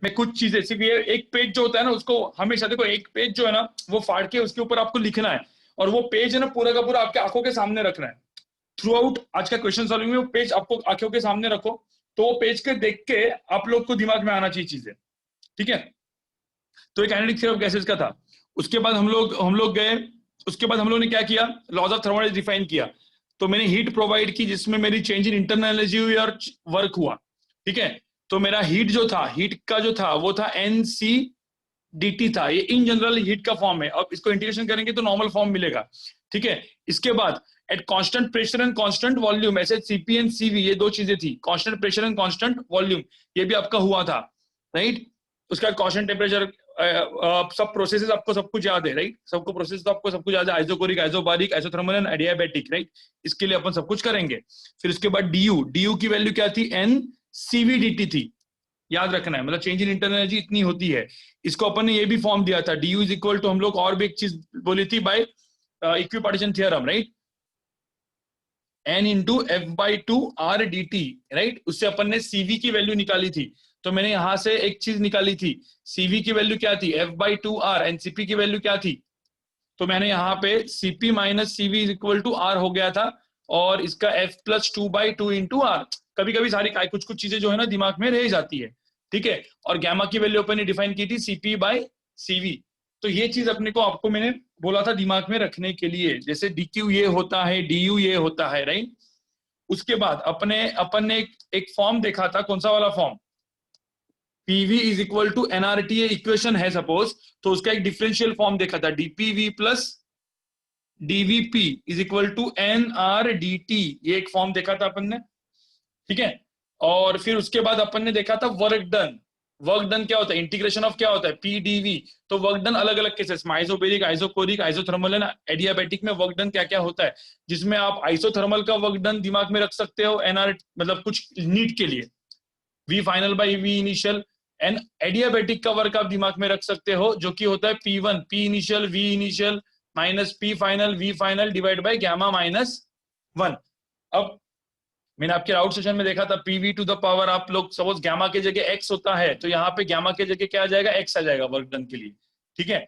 मैं कुछ चीजें सिर्फ ये एक पेज जो होता है ना उसको हमेशा देखो, एक पेज जो है ना वो फाड़ के उसके ऊपर आपको लिखना है, और वो पेज है ना पूरा का पूरा आपके आंखों के सामने रखना है थ्रू आउट आज का क्वेश्चन सॉल्विंग में। वो पेज आपको आंखों के सामने रखो, तो वो पेज के देख के आप लोग को दिमाग में आना चाहिए चीजें, ठीक है। तो एक काइनेटिक थ्योरी ऑफ गैसेस का था। उसके बाद हम लोग गए, उसके बाद हम लोग ने क्या किया, लॉज ऑफ थर्मोडायनेमिक्स डिफाइन किया। तो मैंने हीट प्रोवाइड की जिसमें मेरी चेंज इन इंटरनल एनर्जी हुई और वर्क हुआ, ठीक है। तो मेरा हीट जो था, हीट का जो था वो था एन सी डी टी था। ये इन जनरल हीट का फॉर्म है। अब इसको इंटीग्रेशन करेंगे तो नॉर्मल फॉर्म मिलेगा, ठीक है। इसके बाद at constant pressure and constant volume, ऐसे सीपी एंड सीवी ये दो चीजें थी, constant pressure and constant volume, ये भी आपका हुआ था, राइट। उसका कांस्टेंट टेम्परेचर, सब प्रोसेसेस आपको सब कुछ याद है, राइट। सबको प्रोसेस तो आपको सब कुछ याद है, isochoric, isobaric, isothermal and adiabatic, right. इसके लिए अपन सब कुछ करेंगे। फिर उसके बाद डीयू, डीयू की वैल्यू क्या थी, एन सीवीडीटी थी, याद रखना है, मतलब चेंज इन इंटरनल एनर्जी इतनी होती है। इसको अपन ने ये भी फॉर्म दिया था, डीयू इज इक्वल टू, हम लोग और भी एक चीज बोली थी by equipartition theorem, right, n into f by two R D T, right. उससे अपन ने सीवी की वैल्यू निकाली थी। तो मैंने यहां से एक चीज निकाली थी, सीवी की वैल्यू क्या थी, f by two R, NCP की वैल्यू क्या थी। तो मैंने यहाँ पे CP minus CV is equal to R हो गया था, और इसका f plus two by two into R. कभी कभी सारी कुछ कुछ चीजें जो है ना दिमाग में रह जाती है, ठीक है। और गैमा की वैल्यू अपन ने डिफाइन की थी सीपी बाई सीवी। तो ये चीज अपने को, आपको मैंने बोला था दिमाग में रखने के लिए, जैसे डीक्यू ये होता है, डीयू ये होता है, राइट। उसके बाद अपन ने एक फॉर्म देखा था, कौन सा वाला form, PV is equal to NRT, equation है सपोज, तो उसका एक डिफरेंशियल फॉर्म देखा था, DPV plus DVP is equal to N R D T, ये एक फॉर्म देखा था अपन ने, ठीक है। और फिर उसके बाद अपन ने देखा था वर्क डन। वर्क डन क्या होता है, इंटीग्रेशन ऑफ क्या होता है, पीडीवी। तो वर्क डन अलग अलग केसेस में, isobaric, isochoric, isothermal and adiabatic में वर्क डन क्या क्या होता है, जिसमें आप आइसोथर्मल का वर्क डन दिमाग में रख सकते हो, एनआर मतलब कुछ नीट के लिए, V final by V initial. And adiabatic का वर्क आप दिमाग में रख सकते हो, जो कि होता है P one, P initial V initial minus P final V final divide by gamma minus one. अब मैंने आपके आउट सेशन में देखा था, पीवी टू द पावर, आप लोग सपोज गैमा के जगह एक्स होता है, तो यहाँ पे गैमा के जगह क्या आ जाएगा, एक्स आ जाएगा वर्क डन के लिए, ठीक है।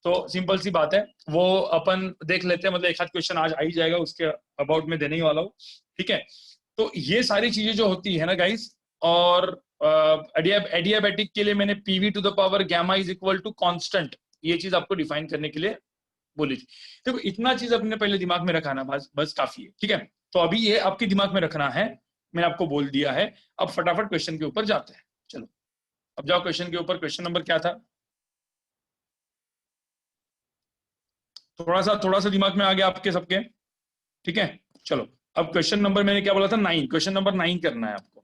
तो सिंपल सी बात है, वो अपन देख लेते हैं, मतलब एक आध क्वेश्चन आज आ ही जाएगा उसके अबाउट में देने ही वाला हूँ, ठीक है। तो ये सारी चीजें जो होती है ना गाइस, और एडियाबैटिक के लिए मैंने PV to the power gamma is equal to constant, ये चीज आपको डिफाइन करने के लिए बोली थी। देखो इतना चीज अपने पहले दिमाग में रखाना, बस बस काफी है, ठीक है। तो अभी ये आपके दिमाग में रखना है, मैंने आपको बोल दिया है। अब फटाफट क्वेश्चन के ऊपर जाते हैं, चलो। अब जाओ क्वेश्चन के ऊपर, क्वेश्चन नंबर क्या था, थोड़ा सा दिमाग में आ गया आपके सबके, ठीक है। चलो, अब क्वेश्चन नंबर मैंने क्या बोला था, 9, क्वेश्चन नंबर 9 करना है आपको।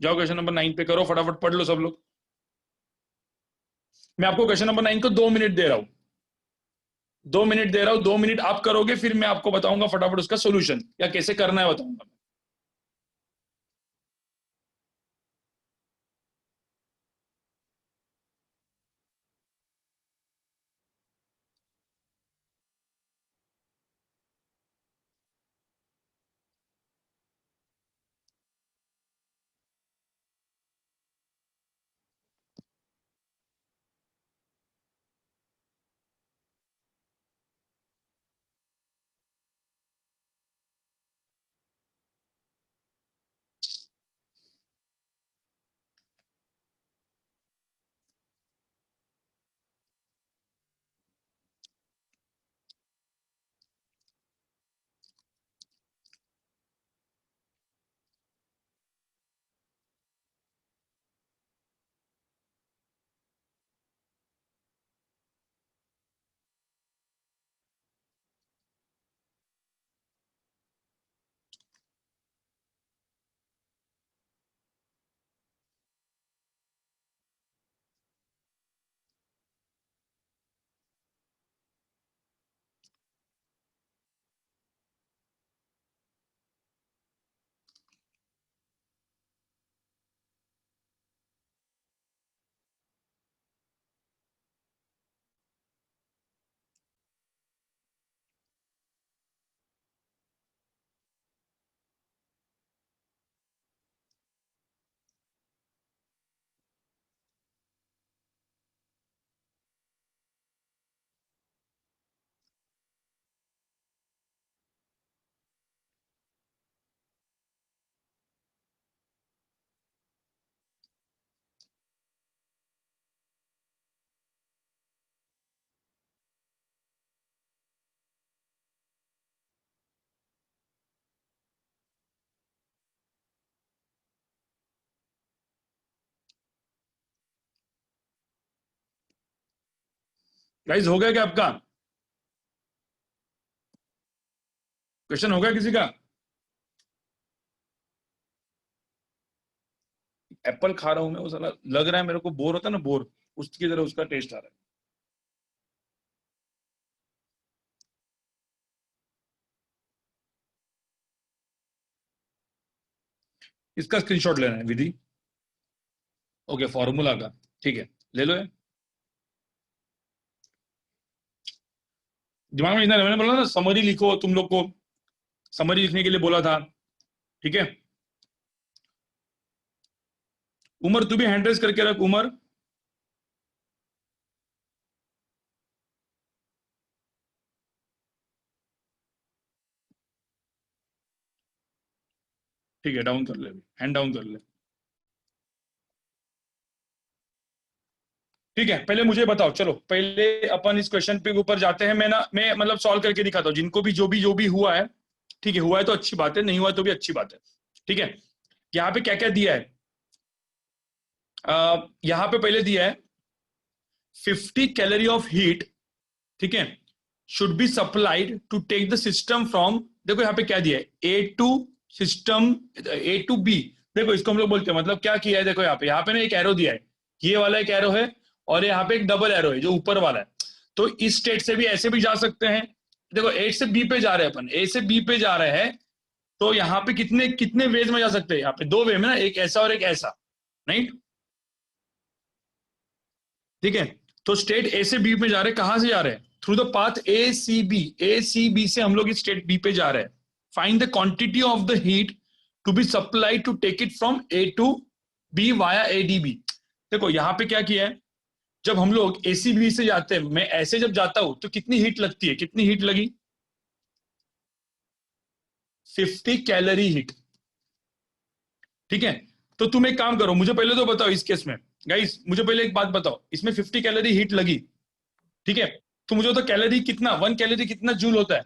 जाओ क्वेश्चन नंबर 9 पे करो, फटाफट पढ़ लो सब लोग। मैं आपको क्वेश्चन नंबर 9 को 2 मिनट दे रहा हूं, 2 मिनट दे रहा हूं, 2 मिनट आप करोगे, फिर मैं आपको बताऊंगा फटाफट उसका सोल्यूशन, या कैसे करना है बताऊंगा। गाइस हो गया क्या आपका क्वेश्चन? हो गया किसी का? एप्पल खा रहा हूं मैं, वो साला लग रहा है मेरे को, बोर होता है ना, बोर, उसकी तरह उसका टेस्ट आ रहा है। इसका स्क्रीनशॉट लेना है विधि। ओके, फॉर्मूला का, ठीक है, ले लो ये। दिमाग में इतना मैंने बोला ना, समरी लिखो तुम लोग को, समरी लिखने के लिए बोला था, ठीक है। उमर तू भी हैंड रेस करके रख, उमर। ठीक है, डाउन कर ले, हैंड डाउन कर ले। ठीक है, पहले मुझे बताओ, चलो पहले अपन इस क्वेश्चन पे ऊपर जाते हैं। मैं मतलब सॉल्व करके दिखाता हूँ, जिनको भी जो भी हुआ है, ठीक है, हुआ है तो अच्छी बात है, नहीं हुआ तो भी अच्छी बात है, ठीक है। यहाँ पे क्या क्या दिया है? यहाँ पे पहले दिया है 50 कैलोरी ऑफ हीट, ठीक है, should be supplied to take the system from, देखो यहाँ पे क्या दिया है, A to system, A to B. देखो इसको हम लोग बोलते हैं, मतलब क्या किया है, देखो यहाँ पे ना एक एरो दिया है, ये वाला एक एरो है, और यहाँ पे एक डबल एरो है जो ऊपर वाला है। तो इस स्टेट से भी ऐसे भी जा सकते हैं। देखो ए से बी पे जा रहे हैं अपन, ए से बी पे जा रहे हैं, तो यहाँ पे कितने कितने वेज में जा सकते हैं? यहाँ पे दो वे में ना, एक ऐसा और एक ऐसा, नहीं? ठीक है, तो स्टेट ए से बी में जा रहे हैं, कहां से जा रहे हैं? Through the path A C B, A C B से हम लोग इस स्टेट बी पे जा रहे हैं। Find the quantity of the heat to be supplied to take it from A to B via A D B. देखो यहाँ पे क्या किया है, जब हम लोग ए सी बी से जाते हैं, मैं ऐसे जब जाता हूं तो कितनी हीट लगती है, कितनी हीट लगी? 50 कैलोरी हीट, ठीक है। तो तुम एक काम करो, मुझे पहले तो बताओ इस केस में, गाइस मुझे पहले एक बात बताओ, इसमें 50 कैलोरी हीट लगी, ठीक है, तो मुझे तो कैलोरी कितना, 1 कैलोरी कितना जूल होता है?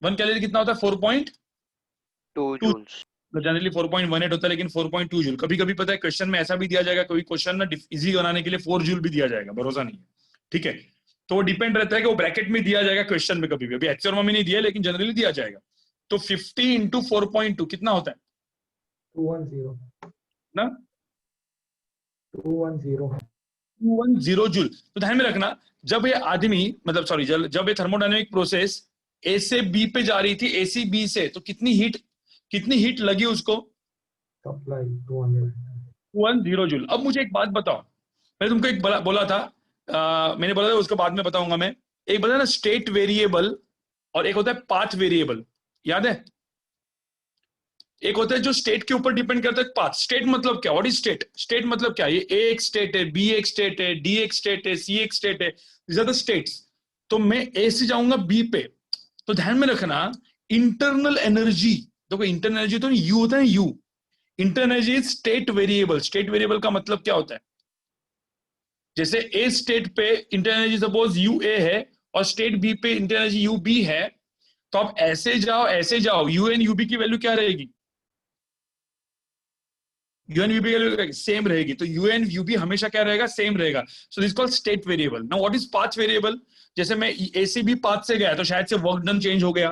1 कैलोरी कितना होता है? 2 4.2। जूल्स। जनरली 4.18 होता है, लेकिन 4.2 जूल। कभी कभी पता है क्वेश्चन में ऐसा भी दिया जाएगा, कोई क्वेश्चन ना इजी बनाने के लिए 4 जूल भी दिया जाएगा, भरोसा नहीं है, ठीक है। तो वो डिपेंड रहता है कि वो ब्रैकेट में दिया जाएगा क्वेश्चन में, कभी भी, अभी एक्चुअल में नहीं दिया लेकिन जनरली दिया जाएगा। तो 50 इंटू 4.2 कितना होता है 210 ना? 210 210 जूल। तो ध्यान में रखना, जब ये आदमी, मतलब सॉरी, जब ये थर्मोडायनेमिक प्रोसेस ए से बी पे जा रही थी, ए सी बी से, तो कितनी हीट लगी उसको? Supply 200 210 joule. अब मुझे एक बात बताओ, मैंने तुमको एक बोला था, मैंने बोला था उसको बाद में बताऊंगा मैं, एक बोला ना स्टेट वेरिएबल, और एक होता है पाथ वेरिएबल, याद है? एक होता है जो स्टेट के ऊपर डिपेंड करता है, पाथ। स्टेट मतलब क्या? What is state? स्टेट मतलब क्या? ये ए एक स्टेट है, बी एक स्टेट है, डी एक स्टेट है, सी एक स्टेट है, दीज आर द स्टेट्स। तो मैं ए से जाऊंगा बी पे, तो ध्यान में रखना, इंटरनल एनर्जी, देखो इंटरनल एनर्जी तो यू होता है, you, internal energy is state variable. State variable का मतलब क्या होता है? जैसे ए स्टेट पे internal energy suppose U A है, और स्टेट बी पे इंटरनल एनर्जी यू बी है, तो आप ऐसे जाओ, यू एन यूबी की वैल्यू क्या रहेगी? यूएन यूबी की वैल्यू सेम रहेगी, तो यूएन यूबी हमेशा क्या रहेगा? सेम रहेगा। So this called state variable. Now what is path variable? जैसे मैं ए से बी पाथ से गया, तो शायद से वर्क डन चेंज हो गया,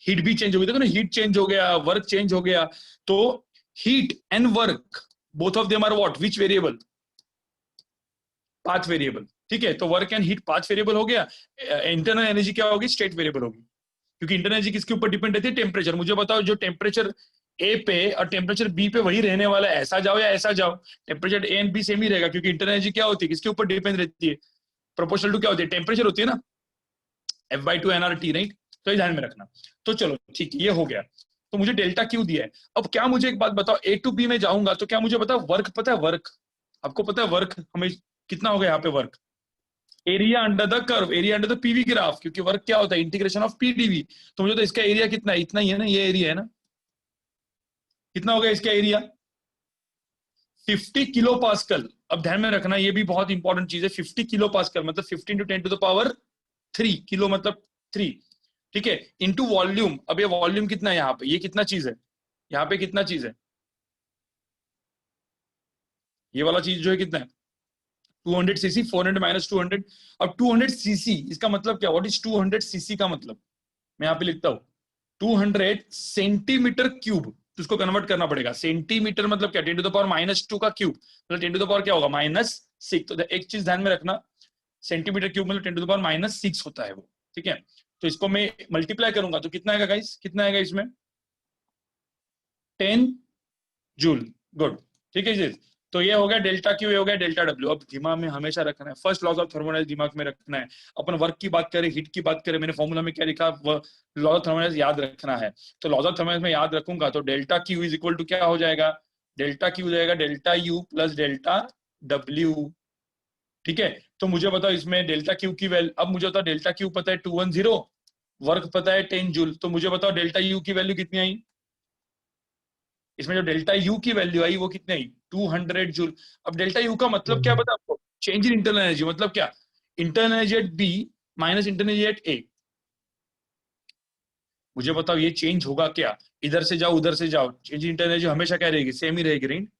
हीट भी चेंज हो गई, देखो ना, हीट चेंज हो गया, वर्क चेंज हो गया। तो heat and work, both of them are what, which variable? Path variable, ठीक है। तो work and heat path variable हो गया, इंटरनल एनर्जी क्या होगी? स्टेट वेरिएबल होगी, क्योंकि इंटरनल एनर्जी किसके ऊपर डिपेंड रहती है? टेम्परेचर। मुझे बताओ, जो टेम्परेचर ए पे और टेम्परेचर बी पे वही रहने वाला है, ऐसा जाओ या ऐसा जाओ, temperature A and B same ही रहेगा, क्योंकि इंटरनल एनर्जी क्या होती है, किसके ऊपर डिपेंड रहती है? प्रोपोर्शनल टू क्या होती है? टेम्परेचर होती है ना, F/2 nRT, राइट? तो ये ध्यान में रखना। तो चलो ठीक है, ये हो गया। तो मुझे डेल्टा क्यू दिया है। अब क्या, मुझे एक बात बताओ, ए टू बी में जाऊंगा तो क्या मुझे बताओ वर्क पता है? वर्क आपको पता है? वर्क हमें कितना होगा यहाँ पे? Work area under the curve, area under the PV graph, क्योंकि वर्क क्या होता है? Integration of PDV. तो मुझे तो इसका एरिया कितना है? इतना ही है ना, ये एरिया है ना, कितना हो गया इसका एरिया? 50 kilo pascal. अब ध्यान में रखना, ये भी बहुत इंपॉर्टेंट चीज है, 50 किलो पास्कल मतलब 15 × 10⁻³ किलो, मतलब 3, ठीक है, इंटू वॉल्यूम। अब ये वॉल्यूम कितना है यहाँ पे? ये कितना चीज है यहाँ पे? कितना चीज है ये वाला चीज जो है, कितना है? 200 सीसी, 400 माइनस 200। अब 200 सीसी इसका मतलब क्या, व्हाट इज 200 सीसी का मतलब, मैं यहाँ पे लिखता हूँ 200 सेंटीमीटर क्यूब, तो उसको कन्वर्ट करना पड़ेगा। सेंटीमीटर मतलब क्या, 10⁻⁻2 का क्यूब, मतलब 10 क्या होगा, -6। तो एक चीज ध्यान में रखना, सेंटीमीटर क्यूब मतलब 10⁻6 होता है वो, ठीक है। तो इसको मैं मल्टीप्लाई करूंगा तो कितना आएगा गाइस, कितना आएगा इसमें, 10 जूल। गुड, ठीक है जी। तो ये हो गया डेल्टा क्यू, ये हो गया डेल्टा डब्ल्यू। अब दिमाग में हमेशा रखना है, फर्स्ट लॉज ऑफ थर्मोडायनामिक्स दिमाग में रखना है। अपन वर्क की बात करें, हीट की बात करें, मैंने फॉर्मूला में क्या लिखा, लॉज ऑफ थर्मोडायनामिक्स याद रखना है। तो लॉज ऑफ थर्मोडायनामिक्स में याद रखूंगा तो delta Q is equal to क्या हो जाएगा, डेल्टा क्यू हो जाएगा delta U plus delta W, ठीक है। तो मुझे बताओ इसमें डेल्टा क्यू की वैल्यू, अब मुझे बताओ डेल्टा क्यू पता है 210, वर्क पता है 10 जूल, तो मुझे बताओ डेल्टा यू की वैल्यू कितनी आई, इसमें जो डेल्टा यू की वैल्यू आई वो कितनी आई, 200 जूल। अब डेल्टा यू का मतलब क्या पता आपको, चेंज इन इंटरनल एनर्जी, मतलब क्या, internal energy at B minus internal energy at A. मुझे बताओ ये चेंज होगा क्या, इधर से जाओ उधर से जाओ, चेंज इन इंटरनल एनर्जी हमेशा क्या रहेगी, सेम ही रहेगी, राइट।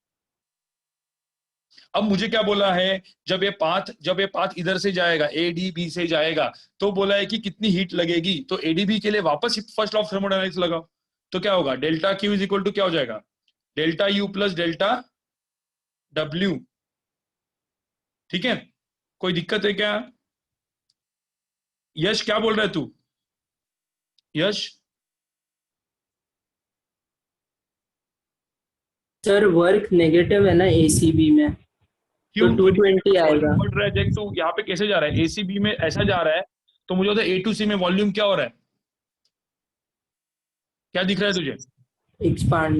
अब मुझे क्या बोला है, जब ये पाथ इधर से जाएगा, एडीबी से जाएगा, तो बोला है कि कितनी हीट लगेगी, तो एडीबी के लिए वापस फर्स्ट लॉ ऑफ थर्मोडायनामिक्स लगाओ। तो क्या होगा, delta Q is equal to क्या हो जाएगा, delta U plus delta W, ठीक है। कोई दिक्कत है क्या, यश क्या बोल रहा है तू, यश। सर वर्क नेगेटिव है ना एसीबी में, तो क्यों, तो 220 वॉल्यूम आएगा। बढ़ रहा है, देख तू यहाँ पे कैसे जा रहा है, एसीबी में ऐसा जा रहा है, तो मुझे होता है ए टू सी में वॉल्यूम क्या हो रहा है, क्या दिख रहा है तुझे, एक्सपांड।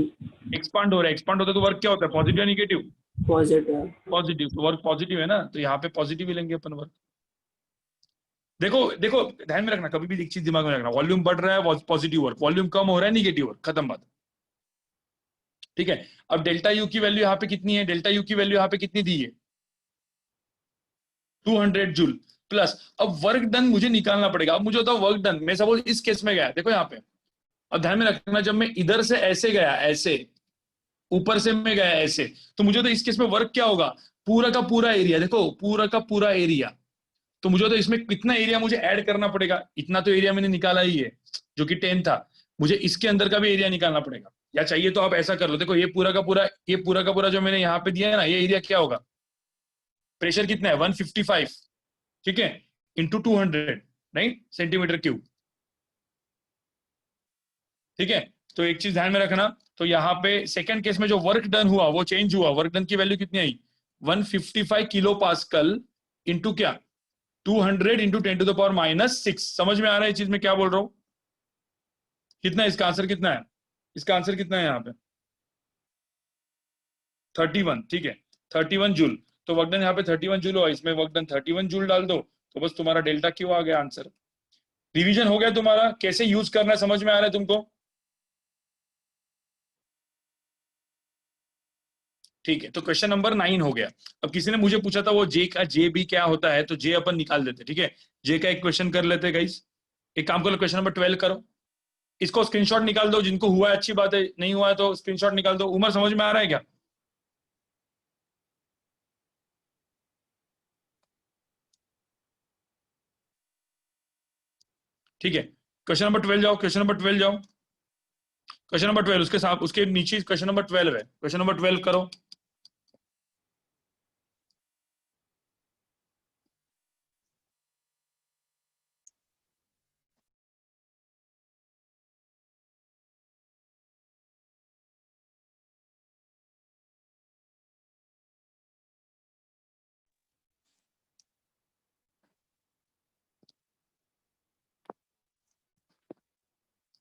एक्सपांड हो रहा है। एक्सपांड होता है तो वर्क क्या होता है, पॉजिटिव या निगेटिव, पॉजिटिव। पॉजिटिव। तो वर्क पॉजिटिव है ना, तो यहाँ पे पॉजिटिव ही लेंगे अपन वर्क। देखो देखो ध्यान में रखना, कभी भी एक चीज दिमाग में रखना, वॉल्यूम बढ़ रहा है पॉजिटिव वर्क, वॉल्यूम कम हो रहा है निगेटिव वर्क, खत्म बात, ठीक है। अब डेल्टा यू की वैल्यू यहाँ पे कितनी है, डेल्टा यू की वैल्यू यहाँ पे कितनी दी है, 200 जूल प्लस। अब वर्क डन मुझे निकालना पड़ेगा। अब मुझे होता है वर्क डन, मैं सपोज इस केस में गया, देखो यहाँ पे, अब ध्यान में रखना, जब मैं इधर से ऐसे गया, ऐसे ऊपर से मैं गया ऐसे, तो मुझे तो इस केस में वर्क क्या होगा, पूरा का पूरा एरिया, देखो पूरा का पूरा एरिया। तो मुझे तो इसमें कितना एरिया मुझे ऐड करना पड़ेगा, इतना तो एरिया मैंने निकाला ही है जो कि 10 था, मुझे इसके अंदर का भी एरिया निकालना पड़ेगा। या चाहिए तो आप ऐसा कर लो, देखो ये पूरा का पूरा जो मैंने यहाँ पे दिया है ना, ये एरिया क्या होगा, प्रेशर कितना है 155, ठीक है, इंटू 200, राइट, सेंटीमीटर क्यूब, ठीक है। तो एक चीज ध्यान में रखना, तो यहाँ पे सेकंड केस में जो वर्क डन हुआ वो चेंज हुआ, वर्क डन की वैल्यू कितनी आई, 155 किलो पास्कल इंटू क्या, 200 इंटू 10⁻⁻6। समझ में आ रहा है ये चीज में क्या बोल रहा हूँ, कितना है इसका आंसर, कितना है इसका आंसर, कितना है यहाँ पे 31, ठीक है, 31 जूल। तो वर्क डन यहाँ पे 31 जूल हुआ, इसमें वर्क डन 31 जूल डाल दो, तो बस तुम्हारा डेल्टा क्यू आ गया आंसर। रिवीजन हो गया तुम्हारा, कैसे यूज करना है समझ में आ रहा है तुमको, ठीक है। तो क्वेश्चन नंबर 9 हो गया। अब किसी ने मुझे पूछा था वो जे का जे बी क्या होता है, तो जे अपन निकाल देते, ठीक है। जे का एक क्वेश्चन कर लेते गाइस, एक काम करो, क्वेश्चन नंबर 12 करो, इसको स्क्रीनशॉट निकाल दो, जिनको हुआ है अच्छी बात है, नहीं हुआ है तो स्क्रीनशॉट निकाल दो। उमर समझ में आ रहा है क्या, ठीक है। क्वेश्चन नंबर 12 जाओ, क्वेश्चन नंबर 12 जाओ, क्वेश्चन नंबर 12 उसके साथ उसके नीचे क्वेश्चन नंबर 12 है, क्वेश्चन नंबर 12 करो।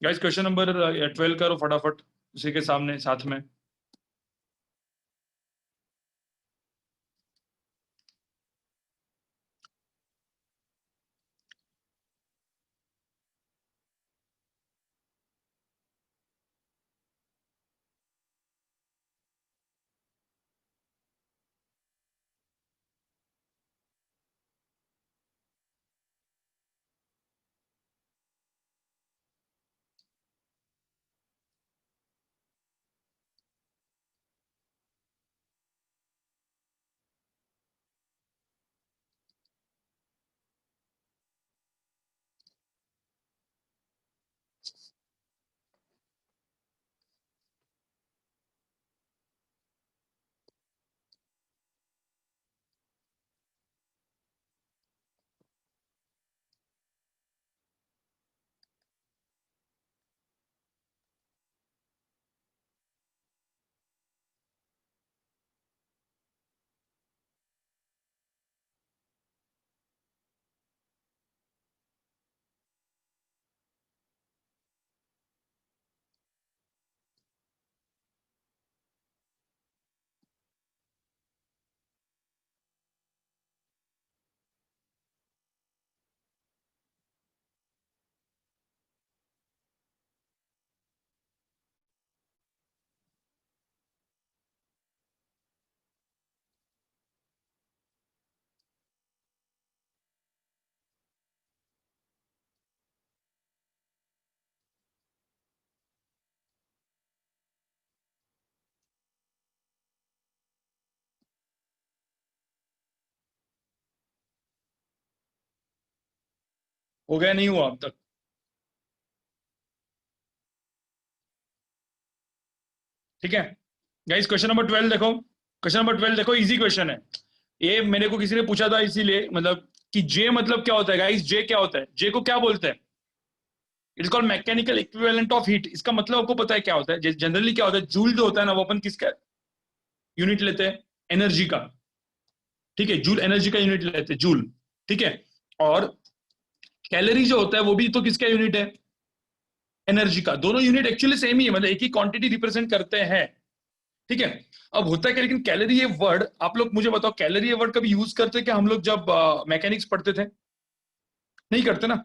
गाइस क्वेश्चन नंबर 12 करो फटाफट, उसी के सामने साथ में। हो गया नहीं हुआ अब तक? ठीक है गाइस, क्वेश्चन नंबर 12 देखो। क्वेश्चन नंबर 12 देखो, इजी क्वेश्चन है ये। मेरे को किसी ने पूछा था इसीलिए, मतलब कि जे मतलब क्या होता है गाइस, जे क्या होता है, जे को क्या बोलते हैं? It's called mechanical equivalent of heat. इसका मतलब आपको पता है क्या होता है? जनरली क्या होता है, जूल जो होता है ना, वो अपन किसका यूनिट लेते हैं? एनर्जी का। ठीक है, जूल एनर्जी का यूनिट लेते हैं, जूल। ठीक है। और कैलोरी जो होता है वो भी तो किसका यूनिट है? एनर्जी का। दोनों यूनिट एक्चुअली सेम ही है, मतलब एक ही क्वांटिटी रिप्रेजेंट करते हैं। ठीक है। अब होता है क्या, लेकिन कैलोरी ये वर्ड, आप लोग मुझे बताओ, कैलोरी ये वर्ड कभी यूज करते हैं क्या हम लोग जब मैकेनिक्स पढ़ते थे? नहीं करते ना।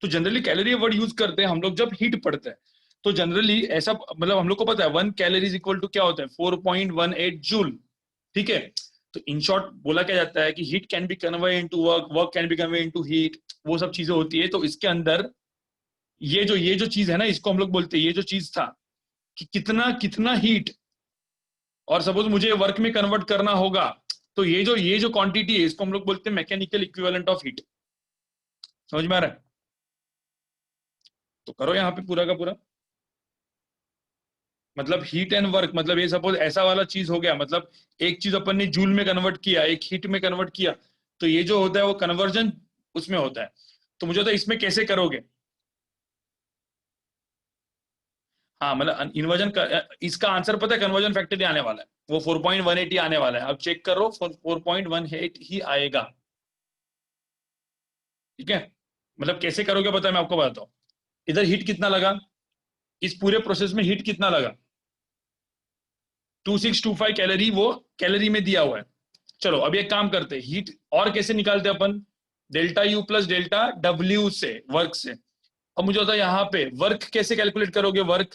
तो जनरली कैलोरी वर्ड यूज करते हैं हम लोग जब हीट पढ़ते हैं। तो जनरली ऐसा, मतलब हम लोग को पता है 1 कैलोरी इज इक्वल टू क्या होता है? 4.18 जूल। ठीक है। तो इन शॉर्ट बोला क्या जाता है कि heat can be convert into work, work can be convert into heat, वो सब चीजें होती है। तो इसके अंदर ये जो चीज है ना, इसको हम लोग बोलते हैं, ये जो चीज था कि कितना कितना हीट, और सपोज मुझे वर्क में कन्वर्ट करना होगा, तो ये जो क्वांटिटी है, इसको हम लोग बोलते हैं मैकेनिकल इक्विवेलेंट ऑफ हीट। समझ में आ रहा है? तो करो यहाँ पे पूरा का पूरा, मतलब हीट एंड वर्क, मतलब ये सपोज ऐसा वाला चीज हो गया, मतलब एक चीज अपन ने जूल में कन्वर्ट किया, एक हीट में कन्वर्ट किया, तो ये जो होता है वो कन्वर्जन उसमें होता है। तो मुझे तो इसमें कैसे करोगे? हाँ, मतलब इन्वर्जन इसका आंसर पता है, कन्वर्जन फैक्टर ही आने वाला है, वो 4.18 आने वाला है। अब चेक करो, 4.18 ही आएगा। ठीक है। मतलब कैसे करोगे पता है, मैं आपको बताता हूँ। इधर हीट कितना लगा, इस पूरे प्रोसेस में हीट कितना लगा? 2625 कैलोरी, वो कैलोरी में दिया हुआ है। चलो अब एक काम करते हैं, हीट और कैसे निकालते हैं अपन? Delta U plus delta W से, वर्क से। अब मुझे होता है यहाँ पे वर्क कैसे कैलकुलेट करोगे? वर्क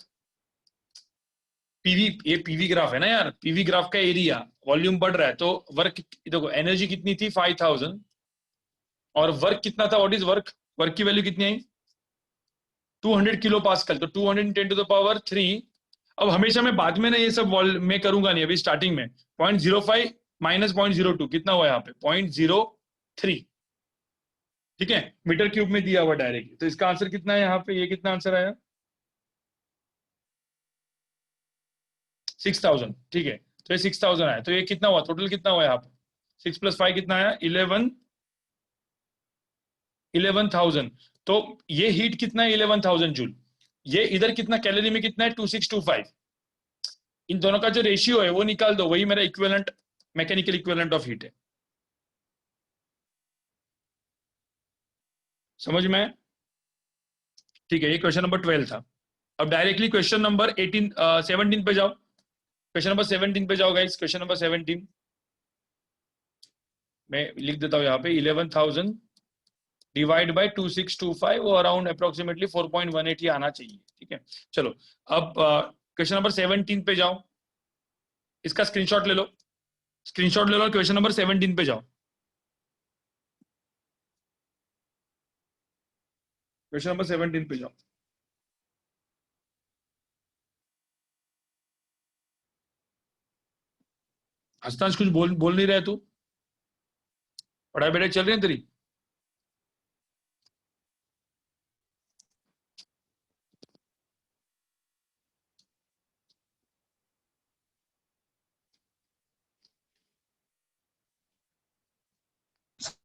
पीवी, ये पीवी ग्राफ है ना यार, पीवी ग्राफ का एरिया, वॉल्यूम बढ़ रहा है, तो वर्क, देखो एनर्जी कितनी थी? 5000। और वर्क कितना था? What is work? वर्क की वैल्यू कितनी आई? 200 किलो पास्कल, तो 210 टू द पावर 3। अब हमेशा मैं बाद में ना ये सब में करूंगा नहीं, अभी स्टार्टिंग में 0.05 माइनस 0.02 कितना हुआ यहाँ पे? 0.03। ठीक है, मीटर क्यूब में दिया हुआ डायरेक्ट। तो इसका आंसर कितना है यहाँ पे? ये कितना आंसर आया? 6000। ठीक है, तो ये 6000 आया। तो ये कितना हुआ टोटल, कितना हुआ यहाँ पे? 6 + 5 कितना आया? 11,000। तो ये हीट कितना है? 11,000 जूल। ये इधर कितना कैलोरी में कितना है? 2625। इन दोनों का जो रेशियो है वो निकाल दो, वही मेरा equivalent, mechanical equivalent of heat है। समझ में? ठीक है, ये क्वेश्चन नंबर 12 था। अब डायरेक्टली क्वेश्चन नंबर 17 पे जाओ। क्वेश्चन नंबर 17 पे जाओ गाइस, क्वेश्चन नंबर 17। मैं लिख देता हूँ यहाँ पे, 11,000 डिवाइड बाई 2625, वो अराउंड अप्रोक्सीमेटली 4.18 ही आना चाहिए। ठीक है। चलो अब क्वेश्चन नंबर 17 पे जाओ, इसका स्क्रीनशॉट ले लो। स्क्रीनशॉट ले लो, क्वेश्चन नंबर 17 पे जाओ। क्वेश्चन नंबर 17 पे जाओ। हस्तांश कुछ बोल बोल नहीं रहे तू? पढ़ाई बेड़ाई चल रही है तेरी?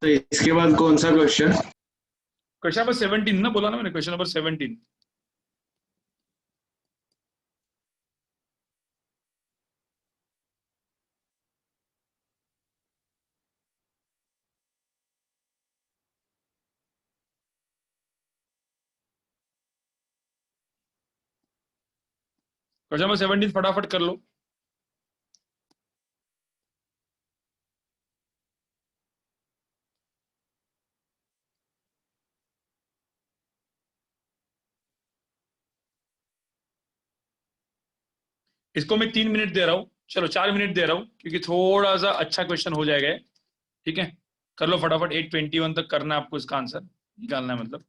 तो इसके बाद कौन सा क्वेश्चन? क्वेश्चन नंबर 17 ना, बोला ना मैंने, क्वेश्चन नंबर 17। क्वेश्चन नंबर 17 फटाफट कर लो। इसको मैं 3 मिनट दे रहा हूँ, चलो 4 मिनट दे रहा हूँ, क्योंकि थोड़ा सा अच्छा क्वेश्चन हो जाएगा। ठीक है, कर लो फटाफट, 8:21 तक करना है आपको इसका आंसर निकालना है, मतलब।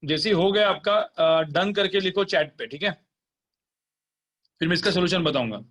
जैसे ही हो गया आपका डन करके लिखो चैट पे, ठीक है, फिर मैं इसका सोल्यूशन बताऊंगा।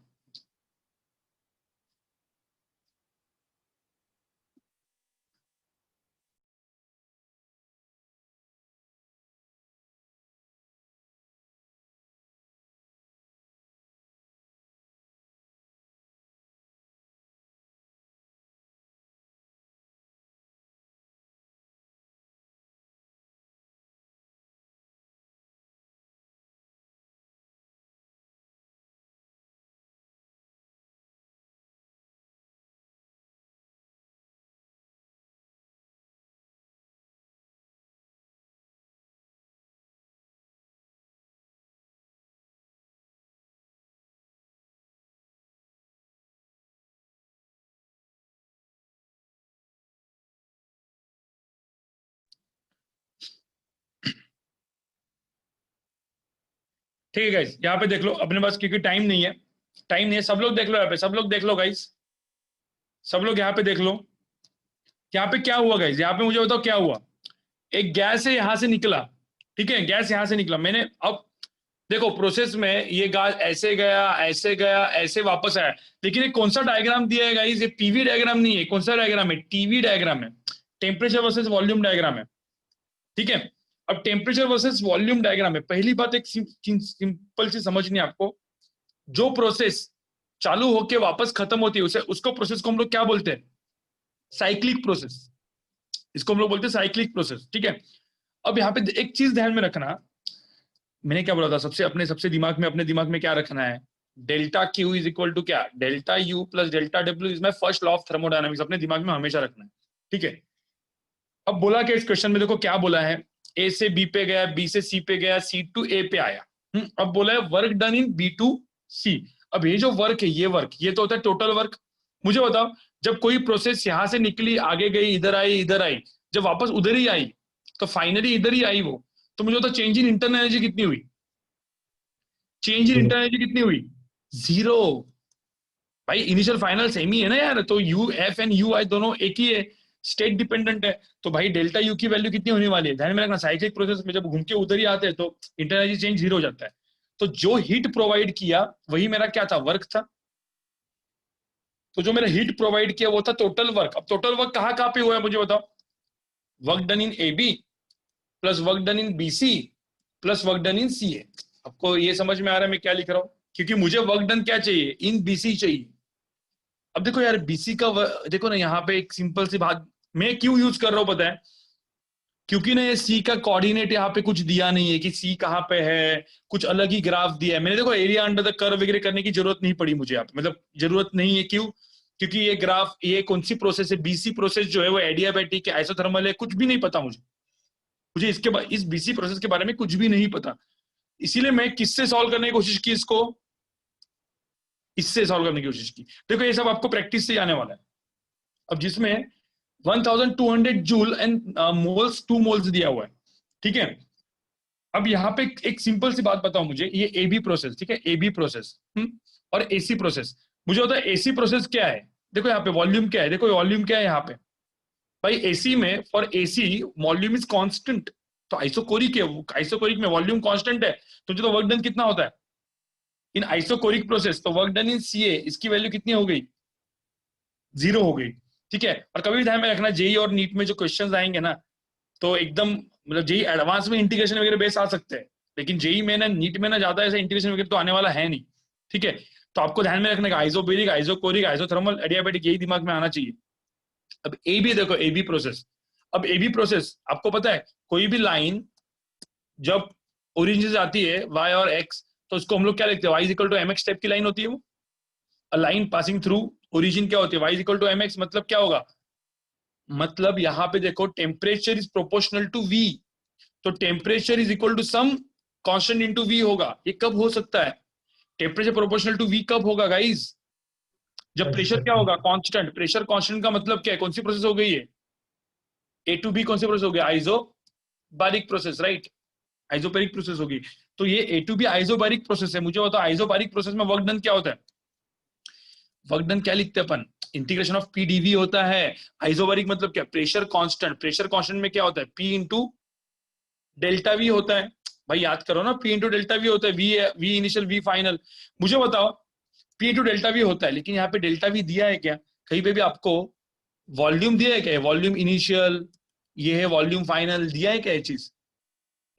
ठीक है गाइस, यहाँ पे देख लो अपने पास, क्योंकि टाइम नहीं है, टाइम नहीं है, सब लोग देख लो यहाँ पे, सब लोग देख लो गाइस, सब लोग यहाँ पे देख लो। यहाँ पे क्या हुआ गाइस, यहाँ पे मुझे बताओ क्या हुआ। एक गैस है यहाँ से निकला, ठीक है, गैस यहाँ से निकला, मैंने अब देखो प्रोसेस में ये गैस ऐसे गया, ऐसे गया, ऐसे वापस आया, लेकिन ये कौन सा डायग्राम दिया है गाइस, ये पीवी डायग्राम नहीं है, कौन सा डायग्राम है, टीवी डायग्राम है, टेम्परेचर वर्सेस वॉल्यूम डायग्राम है, ठीक है। अब टेम्परेचर वर्सेस वॉल्यूम डायग्राम है, पहली बात एक सिंपल सी समझनी है आपको, जो प्रोसेस चालू होके वापस खत्म होती है उसे, उसको प्रोसेस को हम लोग क्या बोलते हैं, साइक्लिक प्रोसेस, इसको हम लोग बोलते हैं साइक्लिक प्रोसेस, ठीक है। अब यहाँ पे एक चीज ध्यान में रखना, मैंने क्या बोला था, सबसे दिमाग में, अपने दिमाग में क्या रखना है, delta Q is equal to क्या, delta U plus delta W is my first law of thermodynamics, अपने दिमाग में हमेशा रखना है, ठीक है। अब बोला कि इस क्वेश्चन में देखो क्या बोला है, ए से बी पे गया, बी से सी पे गया, सी टू ए पे आया, अब बोला है work done in B to C. अब ये जो वर्क है, ये वर्क, ये तो होता है टोटल वर्क। मुझे बताओ, जब कोई प्रोसेस यहां से निकली, आगे गई, इधर आई, इधर आई, जब वापस उधर ही आई, तो फाइनली इधर ही आई वो, तो मुझे बताओ चेंज इन इंटरनल एनर्जी कितनी हुई, चेंज इन इंटरनल एनर्जी कितनी हुई, 0। भाई इनिशियल फाइनल सेम ही है ना यार, तो यू एफ एंड यू आई दोनों एक ही है, स्टेट डिपेंडेंट है, तो भाई डेल्टा यू की वैल्यू कितनी होने वाली है, ध्यान में रखना, साइक्लिक प्रोसेस में जब घूम के उधर ही आते हैं तो इंटरनल एनर्जी चेंज 0 हो जाता है। तो जो हीट प्रोवाइड किया वही मेरा क्या था, वर्क था। तो जो मेरा हीट प्रोवाइड किया वो था टोटल वर्क। अब टोटल वर्क कहाँ कहाँ पे हुआ है मुझे बताओ, work done in A B plus work done in B C plus work done in C A. आपको ये समझ में आ रहा है मैं क्या लिख रहा हूँ, क्योंकि मुझे वर्क डन क्या चाहिए, इन बीसी चाहिए। अब देखो यार बीसी का देखो ना, यहाँ पे एक सिंपल सी बात मैं क्यों यूज कर रहा हूँ पता है, क्योंकि ना ये सी का कोऑर्डिनेट यहाँ पे कुछ दिया नहीं है कि सी कहाँ पे है, कुछ अलग ही ग्राफ दिया है। मैंने देखो एरिया अंडर द कर्व वगैरह करने की जरूरत नहीं पड़ी मुझे यहाँ पे, मतलब जरूरत नहीं है, क्यों, क्योंकि ये ग्राफ, ये कौन सी प्रोसेस है, बीसी प्रोसेस जो है वो एडियाबैटिक है, आइसोथर्मल है, कुछ भी नहीं पता मुझे इसके इस बीसी प्रोसेस के बारे में कुछ भी नहीं पता। इसीलिए मैं किससे सॉल्व करने की कोशिश की, इसको इससे सॉल्व करने की कोशिश की। देखो ये सब आपको प्रैक्टिस से आने वाला है। अब जिसमें 1200 जूल एंड मोल्स 2 मोल्स दिया हुआ है, ठीक है। अब यहाँ पे एक सिंपल सी बात बताओ मुझे, ये ए बी प्रोसेस, ठीक है, ए बी प्रोसेस और एसी प्रोसेस, मुझे होता है एसी प्रोसेस क्या है। देखो यहाँ पे वॉल्यूम क्या है, देखो वॉल्यूम क्या है यहाँ पे, भाई एसी में for AC volume is constant, तो आइसोकोरिक है, आइसोकोरिक में वॉल्यूम कांस्टेंट है, तो जो तो वर्क डन कितना होता है इन आइसोकोरिक प्रोसेस, तो वर्क डन इन सीए, इसकी वैल्यू कितनी हो गई, 0 हो गई, ठीक है। और कभी भी ध्यान में रखना, जेई और नीट में जो क्वेश्चंस आएंगे ना, तो एकदम मतलब जेई एडवांस में इंटीग्रेशन वगैरह बेस आ सकते हैं, लेकिन जेई में ना, नीट में ना ज्यादा ऐसा इंटीग्रेशन वगैरह तो आने वाला है नहीं, ठीक है। तो आपको ध्यान में रखने का आइसोबेरिक, आइसोकोरिक, आइसोथर्मल, एडियाबैटिक, यही दिमाग में आना चाहिए। अब ए बी देखो, ए बी प्रोसेस, अब ए बी प्रोसेस आपको पता है, कोई भी लाइन जब ओरिजिन से आती है वाई और एक्स, तो उसको हम लोग क्या लिखते हैं, Y is equal to M X type की लाइन होती है वो। A line passing through origin क्या होती है, Y is equal to M X, मतलब क्या होगा, मतलब यहाँ पे देखो temperature is proportional to V, तो temperature is equal to some constant into V होगा। ये कब हो सकता है, टेम्परेचर प्रोपोर्शनल टू वी कब होगा गाइस, जब प्रेशर क्या होगा, कांस्टेंट। प्रेशर कांस्टेंट का मतलब क्या है, कौन सी प्रोसेस हो गई है, ए टू बी कौन सी प्रोसेस हो गया, isobaric process, right, isobaric process होगी। तो ये ए टू बी आइसोबैरिक प्रोसेस है। मुझे बताओ आइसोबैरिक प्रोसेस में वर्क डन क्या होता है, वर्क डन क्या लिखते हैं अपन, इंटीग्रेशन ऑफ पीडीवी होता है। आइसोबैरिक मतलब क्या, प्रेशर कांस्टेंट, प्रेशर कांस्टेंट में क्या होता है, पी इंटू डेल्टा वी होता है भाई, याद करो ना, पी इंटू डेल्टा वी होता है, वी इनिशियल वी फाइनल। मुझे बताओ पी इंटू डेल्टा वी होता है, लेकिन यहाँ पे डेल्टा वी दिया है क्या? कहीं पे भी आपको वॉल्यूम दिया है क्या? वॉल्यूम इनिशियल, ये है वॉल्यूम फाइनल, दिया है क्या ये चीज?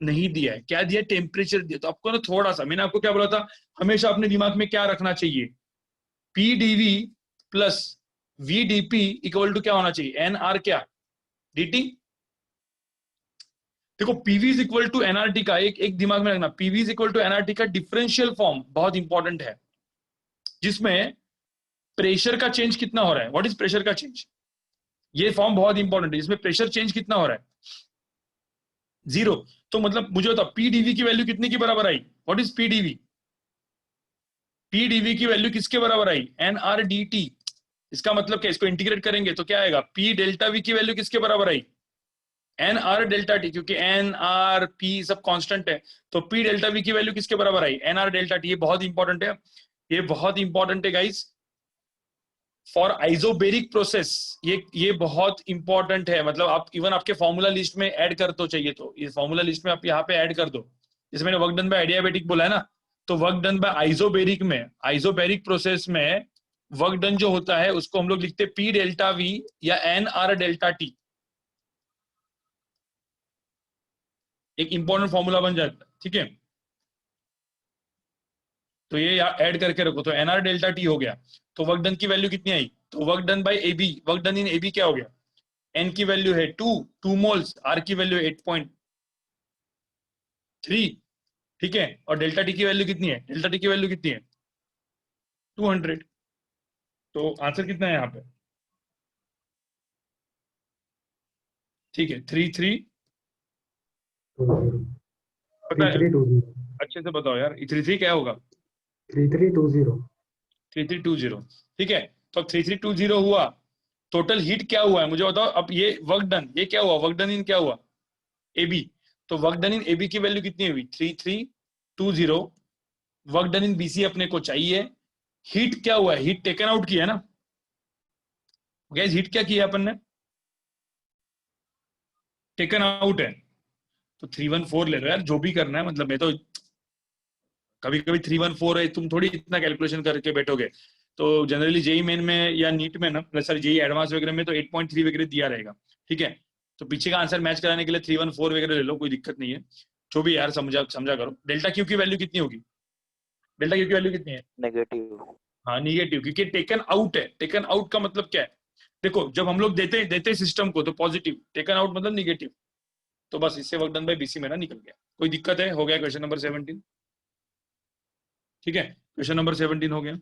नहीं दिया है। क्या दिया? टेम्परेचर दिया। तो आपको ना थोड़ा सा, मैंने आपको क्या बोला था, हमेशा अपने दिमाग में क्या रखना चाहिए, P dV plus V dP equal to क्या होना चाहिए, एन आर क्या डीटी। देखो PV is equal to NRT का एक दिमाग में रखना, PV is equal to NRT का डिफरेंशियल फॉर्म बहुत इंपॉर्टेंट है, जिसमें प्रेशर का चेंज कितना हो रहा है, व्हाट इज प्रेशर का चेंज, ये फॉर्म बहुत इंपॉर्टेंट है, जिसमें प्रेशर चेंज कितना हो रहा है, 0। तो मतलब मुझे बताओ पीडीवी की वैल्यू कितने की बराबर आई, व्हाट इज पीडीवी, पीडीवी की वैल्यू किसके बराबर आई, एनआरडीटी। इसका मतलब क्या, इसको इंटीग्रेट करेंगे तो क्या आएगा, पी डेल्टा वी की वैल्यू किसके बराबर आई, एन आर डेल्टा टी, क्योंकि एन आर पी सब कांस्टेंट है, तो पी डेल्टा वी की वैल्यू किसके बराबर आई, एन आर डेल्टा टी। ये बहुत इंपॉर्टेंट है, ये बहुत इंपॉर्टेंट है गाइस फॉर आइसोबेरिक प्रोसेस, ये बहुत इंपॉर्टेंट है। मतलब आप इवन आपके फॉर्मूला लिस्ट में ऐड कर तो चाहिए, तो ये फॉर्मूला लिस्ट में आप यहाँ पे ऐड कर दो, जैसे मैंने वर्क डन बाय एडियाबेटिक बोला है ना, तो वर्क डन बाय आइसोबेरिक में, आइसोबेरिक प्रोसेस में वर्क डन जो होता है उसको हम लोग लिखते हैं पी डेल्टा वी या एन आर डेल्टा टी। एक इंपॉर्टेंट फॉर्मूला बन जाता है, ठीक है। तो ये ऐड करके रखो, तो एनआर डेल्टा टी हो गया। तो वर्क डन की वैल्यू कितनी आई, तो work done by AB, work done in AB क्या हो गया, एन की वैल्यू है 2 मोल्स, आर की वैल्यू 8.3, ठीक है। और डेल्टा टी की वैल्यू कितनी है, डेल्टा टी की वैल्यू कितनी है 200। तो आंसर कितना है यहाँ पे, ठीक है 33 पता है, 3320 अच्छे से बताओ यार, 33 क्या होगा, 3320 3320, ठीक है। तो अब 3320 हुआ, टोटल हीट क्या हुआ है मुझे बताओ। अब ये वर्क डन, ये क्या हुआ, वर्क डन इन क्या हुआ, एबी। तो वर्क डन इन एबी की वैल्यू कितनी हुई 3320, वर्क डन इन बीसी अपने को चाहिए। हीट क्या हुआ है, हीट टेकन आउट किया है ना गैस, हीट क्या किया अपन ने, टेकन आउट है। तो 314 ले लो यार, जो भी करना है, मतलब मैं तो कभी कभी 314 है, तुम थोड़ी इतना कैलकुलेशन करके बैठोगे। तो जनरली जेई मेन में या नीट में ना, सॉरी जेई एडवांस वगैरह में तो 8.3 वगैरह दिया रहेगा, ठीक है। तो पीछे का आंसर मैच कराने के लिए 314 वगैरह ले लो, कोई दिक्कत नहीं है, जो भी यार समझा करो। डेल्टा क्यू की वैल्यू कितनी होगी, डेल्टा क्यू की वैल्यू कितनी है, नेगेटिव। हाँ निगेटिव, क्योंकि टेकन आउट है। टेकन आउट का मतलब क्या है, देखो जब हम लोग देते सिस्टम को तो पॉजिटिव, टेकन आउट मतलब निगेटिव। तो बस इससे वर्क डन बाय बीसी मेरा निकल गया। कोई दिक्कत है, हो गया क्वेश्चन नंबर 17, ठीक है। क्वेश्चन नंबर 17 हो गया।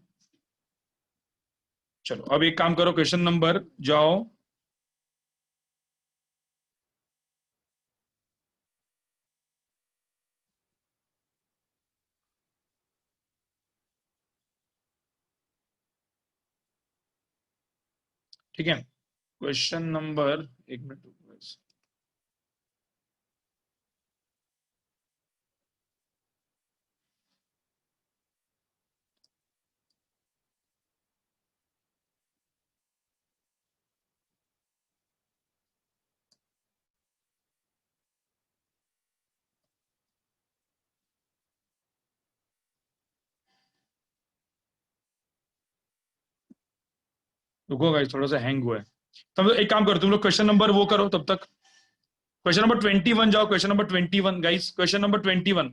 चलो अब एक काम करो, क्वेश्चन नंबर जाओ, ठीक है। क्वेश्चन नंबर, एक मिनट रुको गाइस, थोड़ा सा हैंग हुआ है। तब एक काम करो, तुम लोग क्वेश्चन नंबर वो करो तब तक, क्वेश्चन नंबर 21 जाओ, question number 21 guys, question number 21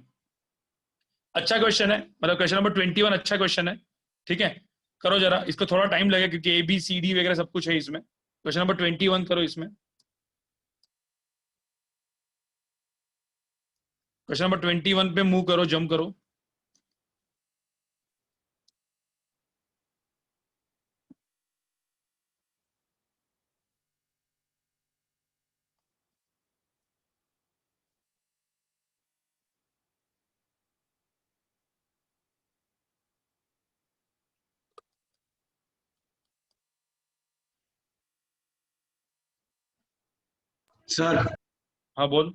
अच्छा क्वेश्चन है, मतलब क्वेश्चन नंबर 21 अच्छा क्वेश्चन है, ठीक है। करो जरा, इसको थोड़ा टाइम लगेगा क्योंकि ए बी सी डी वगैरह सब कुछ है इसमें। क्वेश्चन नंबर 21 करो इसमें, क्वेश्चन नंबर 21 पे मूव करो, जंप करो। सर हाँ बोल।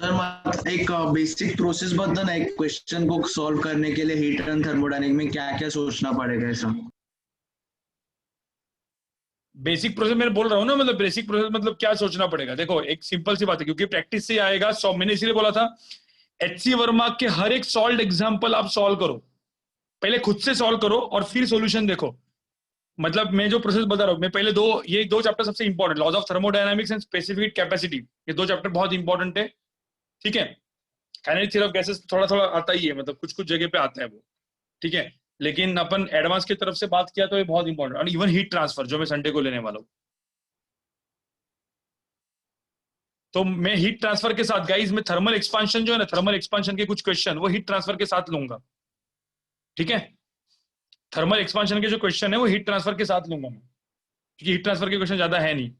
सर मला एक बेसिक प्रोसेस बद्दल ना, एक क्वेश्चन को सॉल्व करने के लिए हीट एंड थर्मोडायनेमिक्स में क्या क्या सोचना पड़ेगा ऐसा। बेसिक प्रोसेस मैं बोल रहा हूँ ना, मतलब बेसिक प्रोसेस मतलब क्या सोचना पड़ेगा। देखो एक सिंपल सी बात है, क्योंकि प्रैक्टिस से आएगा। मैंने इसीलिए बोला था HC वर्मा के हर एक सॉल्व एग्जाम्पल आप सॉल्व करो, पहले खुद से सॉल्व करो और फिर सॉल्यूशन देखो। मतलब मैं जो प्रोसेस बता रहा हूँ, मैं पहले ये दो चैप्टर सबसे important, laws of thermodynamics and specific capacity, ये दो चैप्टर बहुत इंपॉर्टेंट है। ठीक है, काइनेटिक थ्योरी ऑफ गैसेस थोड़ा थोड़ा आता ही है, मतलब कुछ कुछ जगह पे आता है वो। ठीक है, लेकिन अपन एडवांस की तरफ से बात किया तो ये बहुत इंपॉर्टेंट, और इवन हीट ट्रांसफर जो मैं संडे को लेने वाला हूँ। तो मैं हीट ट्रांसफर के साथ गाइस, मैं थर्मल एक्सपांशन जो है ना, थर्मल एक्सपांशन के कुछ क्वेश्चन वो हीट ट्रांसफर के साथ लूंगा। ठीक है, थर्मल एक्सपांशन के जो क्वेश्चन है वो हीट ट्रांसफर के साथ लूंगा मैं, क्योंकि हीट ट्रांसफर के क्वेश्चन ज्यादा है नहीं।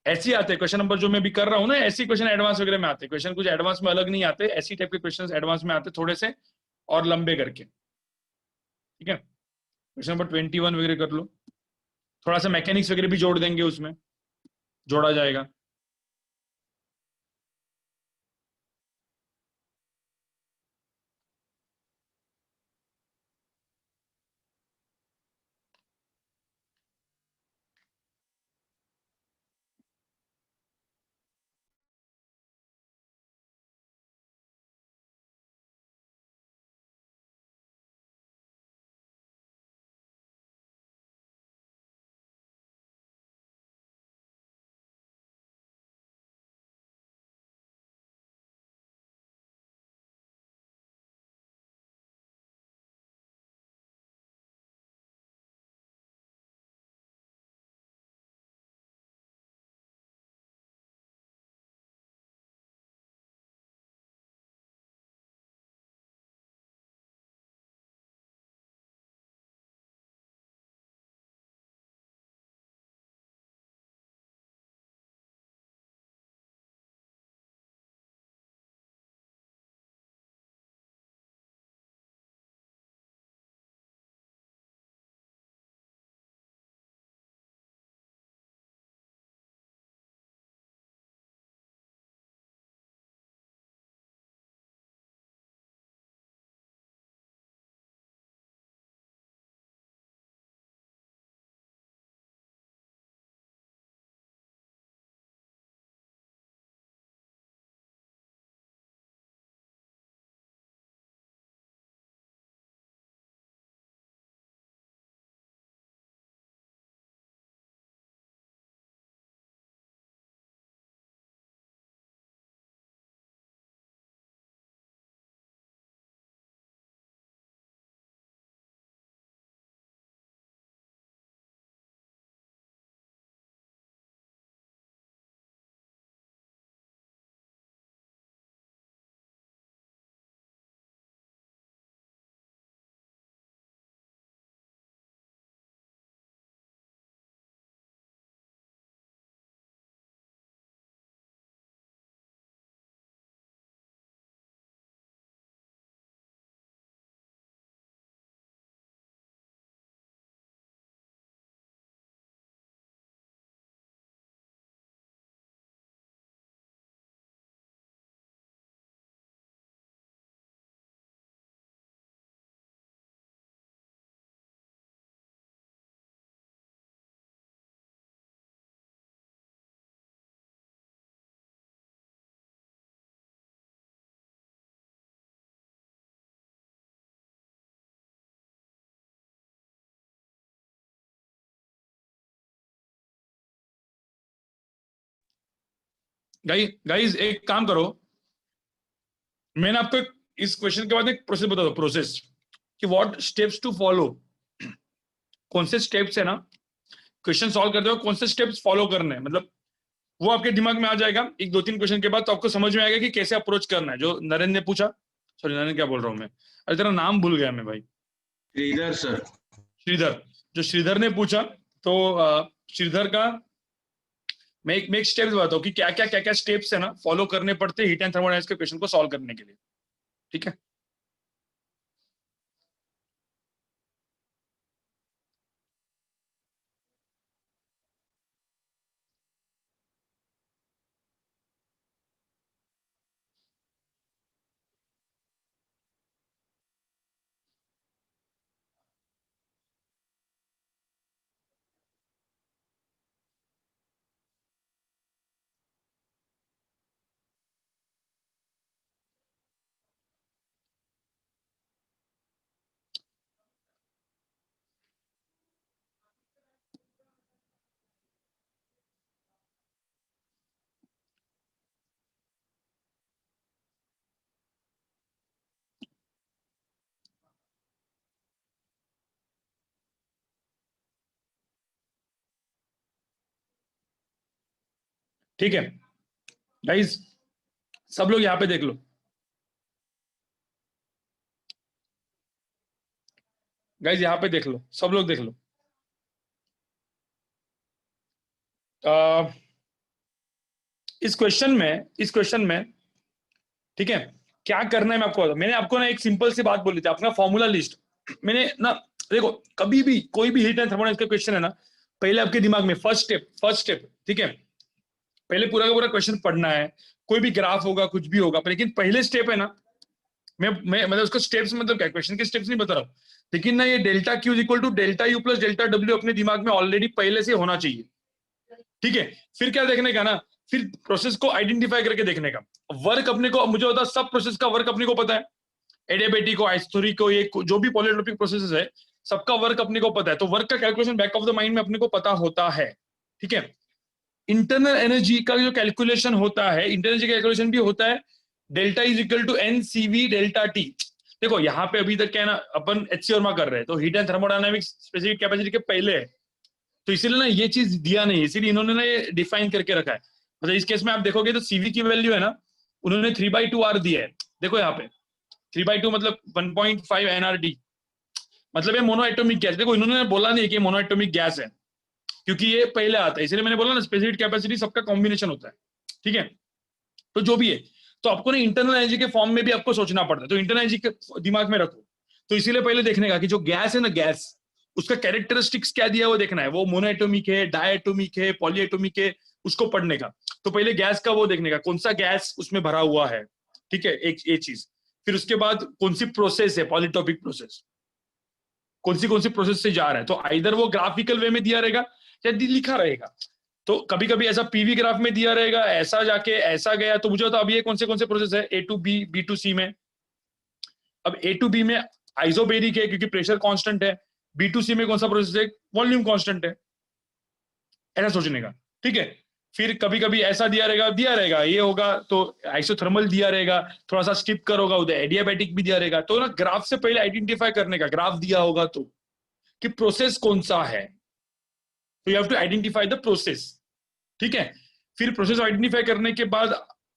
ऐसे ही आते हैं क्वेश्चन नंबर जो मैं भी कर रहा हूँ ना, ऐसी क्वेश्चन एडवांस वगैरह में आते हैं। क्वेश्चन कुछ एडवांस में अलग नहीं आते, ऐसी टाइप के क्वेश्चन एडवांस में आते थोड़े से और लंबे करके। ठीक है, क्वेश्चन नंबर 21 वगैरह कर लो, थोड़ा सा मैकेनिक्स वगैरह भी जोड़ देंगे, उसमें जोड़ा जाएगा। गाइस एक काम करो, मैंने आपको इस क्वेश्चन के बाद एक प्रोसेस बता दो, प्रोसेस कि व्हाट स्टेप्स टू फॉलो, कौन से स्टेप्स है ना, क्वेश्चन सॉल्व करते हो कौन से स्टेप्स फॉलो करने हैं, मतलब वो आपके दिमाग में आ जाएगा एक दो तीन क्वेश्चन के बाद, तो आपको समझ में आएगा कि कैसे अप्रोच करना है। जो नरेंद्र ने पूछा, सॉरी नरेंद्र क्या बोल रहा हूँ मैं, अरे तेरा नाम भूल गया मैं भाई, श्रीधर सर। श्रीधर, जो श्रीधर ने पूछा, तो श्रीधर का मैं एक स्टेप्स बताता हूँ कि क्या क्या स्टेप्स है ना फॉलो करने पड़ते हैं हीट एंड थर्मोडायनामिक्स के क्वेश्चन को सॉल्व करने के लिए। ठीक है, ठीक है गाइस, सब लोग यहाँ पे देख लो। गाइस यहाँ पे देख लो, सब लोग देख लो। इस क्वेश्चन में ठीक है, क्या करना है मैं आपको, मैंने आपको ना एक सिंपल सी बात बोली थी, अपना फॉर्मूला लिस्ट। मैंने ना, देखो कभी भी कोई भी हीट एंड थर्मोडायनामिक्स का क्वेश्चन है ना, पहले आपके दिमाग में फर्स्ट स्टेप, ठीक है, पहले पूरा का पूरा क्वेश्चन पढ़ना है। कोई भी ग्राफ होगा, कुछ भी होगा, लेकिन पहले स्टेप है ना, मैं मतलब उसको स्टेप्स मतलब क्या, क्वेश्चन के स्टेप्स नहीं बता रहा हूँ, लेकिन ना ये delta Q equal to delta U plus delta W अपने दिमाग में ऑलरेडी पहले से होना चाहिए। ठीक है, फिर क्या देखने का ना, फिर प्रोसेस को आइडेंटिफाई करके देखने का। वर्क अपने को, मुझे होता सब प्रोसेस का वर्क अपने को पता है, एडियाबेटिक को, आइसोथोरिक को, ये जो भी पॉलीट्रोपिक प्रोसेसेस है सबका वर्क अपने को पता है, तो वर्क का calculation back of the mind में अपने को पता होता है। ठीक है, इंटरनल एनर्जी का जो कैलकुलेशन होता है, इंटरनल एनर्जी कैलकुलेशन भी होता है delta is equal to n CV delta T. देखो यहाँ पे अभी तक क्या है ना, अपन एचसी वर्मा कर रहे हैं, तो heat and thermodynamics specific capacity के पहले है, तो इसीलिए ना ये चीज दिया नहीं, इसीलिए इन्होंने ना ये डिफाइन करके रखा है। मतलब इस केस में आप देखोगे तो सीवी की वैल्यू है ना, उन्होंने 3/2 आर दिया है। देखो यहाँ पे 3/2 मतलब 1.5 एनआरडी, मतलब ये मोनो एटॉमिक गैस। देखो इन्होंने बोला नहीं कि मोनो एटॉमिक गैस है, क्योंकि ये पहले आता है, इसलिए मैंने बोला ना स्पेसिफिक कैपेसिटी सबका कॉम्बिनेशन होता है। ठीक है, तो जो भी है, तो आपको ना इंटरनल एनर्जी के फॉर्म में भी आपको सोचना पड़ता है, तो इंटरनल एनर्जी के दिमाग में रखो। तो इसीलिए पहले देखने का कि जो गैस है ना, गैस उसका कैरेक्टरिस्टिक्स क्या दिया है वो देखना है, वो मोनोएटॉमिक है, डायएटॉमिक है, पॉलीएटॉमिक है, उसको पढ़ने का। तो पहले गैस का वो देखने का, कौन सा गैस उसमें भरा हुआ है। ठीक है, एक ये चीज। फिर उसके बाद कौन सी प्रोसेस है, पॉलीटॉपिक प्रोसेस, कौन सी प्रोसेस से जा रहा है। तो आइदर वो ग्राफिकल वे में दिया रहेगा या लिखा रहेगा। तो कभी कभी ऐसा पीवी ग्राफ में दिया रहेगा, ऐसा जाके ऐसा गया, तो मुझे बताओ अब ये कौन से प्रोसेस है, A to B, B to सी में। अब ए टू बी में आइसोबेरिक है क्योंकि प्रेशर कांस्टेंट है, बी टू सी में कौन सा प्रोसेस है, वॉल्यूम कांस्टेंट है, ऐसा सोचने का। ठीक है, फिर कभी कभी ऐसा दिया रहेगा ये होगा तो आइसोथर्मल दिया रहेगा, थोड़ा सा स्किप करोगा उधर एडियाबैटिक भी दिया रहेगा। तो ना ग्राफ से पहले आइडेंटिफाई करने का, ग्राफ दिया होगा तो कि प्रोसेस कौन सा है, तो you have to identify the process. ठीक है, फिर प्रोसेस आइडेंटिफाई करने के बाद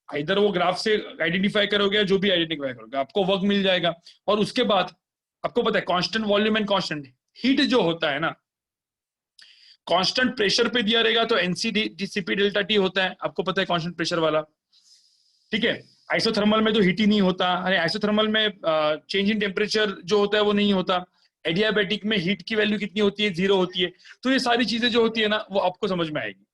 इधर वो ग्राफ से आइडेंटिफाई करोगे, जो भी आइडेंटिफाई करोगे आपको वर्क मिल जाएगा। और उसके बाद आपको पता है constant volume and constant heat जो होता है ना, कांस्टेंट प्रेशर पे दिया रहेगा तो एनसीडीसीपी डेल्टा टी होता है, आपको पता है कांस्टेंट प्रेशर वाला। ठीक है, आइसोथर्मल में तो हीट ही नहीं होता, अरे आइसोथर्मल में चेंज इन टेम्परेचर जो होता है वो नहीं होता। एडियाबैटिक में हीट की वैल्यू कितनी होती है, 0 होती है। तो ये सारी चीजें जो होती है ना वो आपको समझ में आएगी।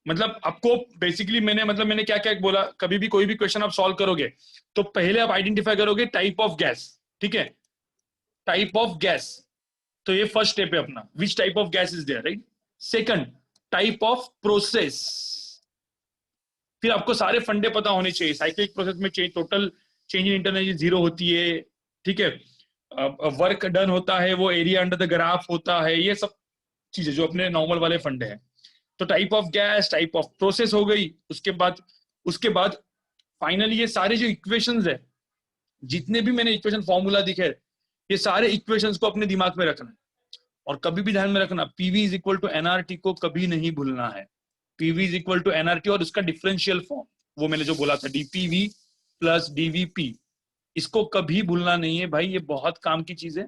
मतलब आपको बेसिकली मैंने क्या क्या बोला, कभी भी कोई भी क्वेश्चन आप सॉल्व करोगे तो पहले आप आइडेंटिफाई करोगे टाइप ऑफ गैस। ठीक है, टाइप ऑफ गैस, तो ये फर्स्ट स्टेप है अपना, which type of gas is there, right. Second, type of process, फिर आपको सारे फंडे पता होने चाहिए। साइक्लिक प्रोसेस में total change in internal energy 0 होती है। ठीक है, वर्क डन होता है वो एरिया अंडर द ग्राफ होता है, ये सब चीजें जो अपने नॉर्मल वाले फंडे हैं। तो type of gas, type of process हो गई। उसके बाद फाइनली ये सारे जो इक्वेशंस है, जितने भी मैंने इक्वेशन फॉर्मूला दिखे, ये सारे इक्वेशंस को अपने दिमाग में रखना है। और कभी भी ध्यान में रखना, PV is equal to NRT को कभी नहीं भूलना है। PV is equal to NRT और उसका डिफरेंशियल फॉर्म, वो मैंने जो बोला था डीपीवी प्लस डीवीपी, इसको कभी भूलना नहीं है भाई, ये बहुत काम की चीज है।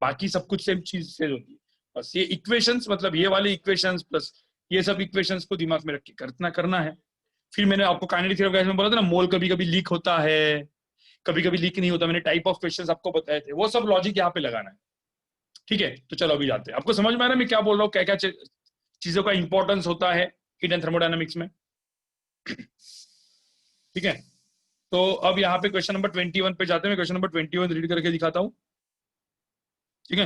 बाकी सब कुछ सेम चीज से होती है, बस ये इक्वेशंस, मतलब ये वाले इक्वेशंस प्लस ये सब इक्वेशंस को दिमाग में रख के करना है। फिर मैंने आपको काइनेटिक थ्योरी ऑफ गैस में बोला था ना, मोल कभी कभी लीक होता है, कभी कभी लीक नहीं होता। मैंने टाइप ऑफ क्वेश्चंस आपको बताए थे, वो सब लॉजिक यहाँ पे लगाना है। ठीक है, तो चलो अभी जाते हैं। आपको समझ में आ रहा है मैं क्या बोल रहा हूँ, क्या क्या चीजों का इंपॉर्टेंस होता है हीट एंड थर्मोडायनामिक्स में। ठीक है, तो अब यहाँ पे क्वेश्चन नंबर 21 पे जाते हैं। मैं क्वेश्चन नंबर 21 रीड करके दिखाता हूँ। ठीक है,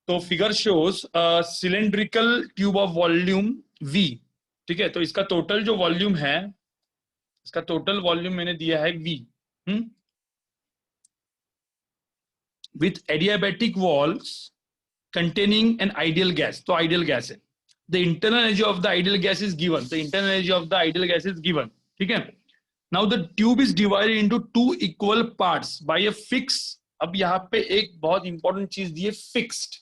तो figure shows cylindrical tube of volume V। ठीक है, तो इसका टोटल जो वॉल्यूम है, इसका टोटल वॉल्यूम मैंने दिया है V, with adiabatic walls containing an ideal gas। तो आइडियल गैस है। The internal energy of the ideal gas is given। The internal energy of the ideal gas is given। ठीक है, now the tube is divided into 2 equal parts by a fixed। अब यहाँ पे एक बहुत important चीज दी है, फिक्स्ड।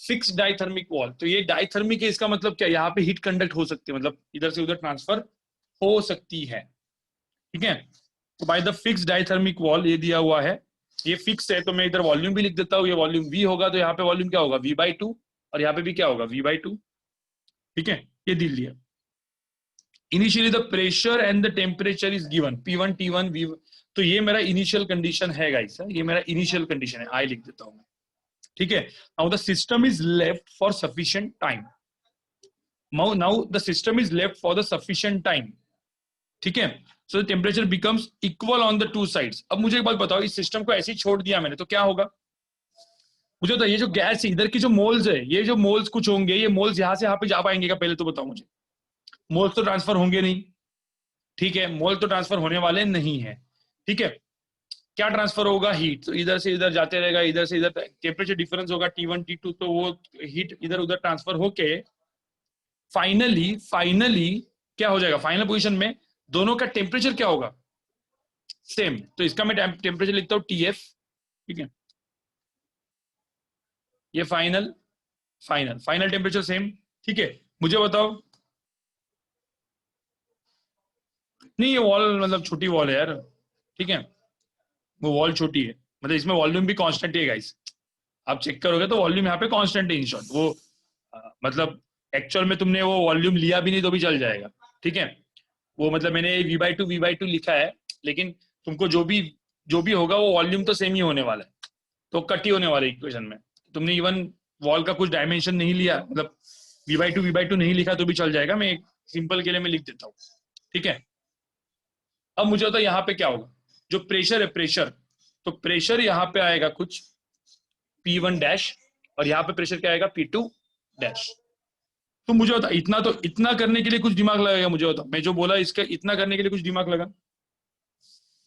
फिक्स डाइथर्मिक वॉल, तो ये डाइथर्मिक है, इसका मतलब क्या, यहाँ पे हीट कंडक्ट हो सकती है, मतलब इधर से उधर ट्रांसफर हो सकती है, ठीक है। तो by the fix diathermic wall, ये दिया हुआ है, ये फिक्स है, तो मैं इधर वॉल्यूम भी लिख देता हूँ, ये वॉल्यूम V होगा, तो यहाँ पे वॉल्यूम क्या होगा V/2, और यहाँ पे भी क्या होगा V/2, ठीक है, ये दिल लिया। Initially the pressure and the temperature is given P1 T1 V, तो ये मेरा इनिशियल कंडीशन है गाइस, ये मेरा इनिशियल कंडीशन है, आई लिख देता हूँ, ठीक है। Now the system is left for sufficient time, now the system is left for the sufficient time, ठीक है। So the temperature becomes equal on the two sides. अब मुझे एक बात बताओ, इस सिस्टम को ऐसे ही छोड़ दिया मैंने तो क्या होगा, मुझे बताओ, ये जो गैस है, इधर की जो मोल्स है, ये जो मोल्स कुछ होंगे, ये मोल्स यहाँ से यहाँ पे जा पाएंगे क्या, पहले तो बताओ मुझे। मोल्स तो ट्रांसफर होंगे नहीं, ठीक है, मोल तो ट्रांसफर होने वाले नहीं है, ठीक है। क्या ट्रांसफर होगा, हीट, तो इधर से इधर जाते रहेगा, इधर से इधर टेम्परेचर डिफरेंस होगा T1 T2, तो वो हीट इधर उधर ट्रांसफर होके फाइनली क्या हो जाएगा, फाइनल पोजीशन में दोनों का टेम्परेचर क्या होगा, सेम, तो इसका मैं टेम्परेचर लिखता हूं TF, ठीक है, ये फाइनल टेम्परेचर सेम, ठीक है। मुझे बताओ, नहीं ये वॉल मतलब छोटी वॉल है यार, ठीक है, वो वॉल छोटी है, मतलब इसमें वॉल्यूम भी कांस्टेंट है गाइस, आप चेक करोगे तो वॉल्यूम यहाँ पे कांस्टेंट है इन शॉर्ट, वो मतलब एक्चुअल में तुमने वो वॉल्यूम लिया भी नहीं तो भी चल जाएगा, ठीक है। वो मतलब मैंने V/2 लिखा है, लेकिन तुमको जो भी होगा वो वॉल्यूम तो सेम ही होने वाला है, तो कट ही होने वाला है इक्वेशन में। तुमने इवन वॉल का कुछ डायमेंशन नहीं लिया, मतलब V/2 नहीं लिखा तो भी चल जाएगा, मैं एक सिंपल के लिए मैं लिख देता हूँ, ठीक है। अब मुझे होता है यहाँ पे क्या होगा, जो प्रेशर है, प्रेशर, तो प्रेशर यहाँ पे आएगा कुछ P1 डैश, और यहाँ पे प्रेशर क्या आएगा P2 डैश। तो मुझे होता इतना करने के लिए कुछ दिमाग लगेगा, मुझे होता, मैं जो बोला इसका इतना करने के लिए कुछ दिमाग लगा।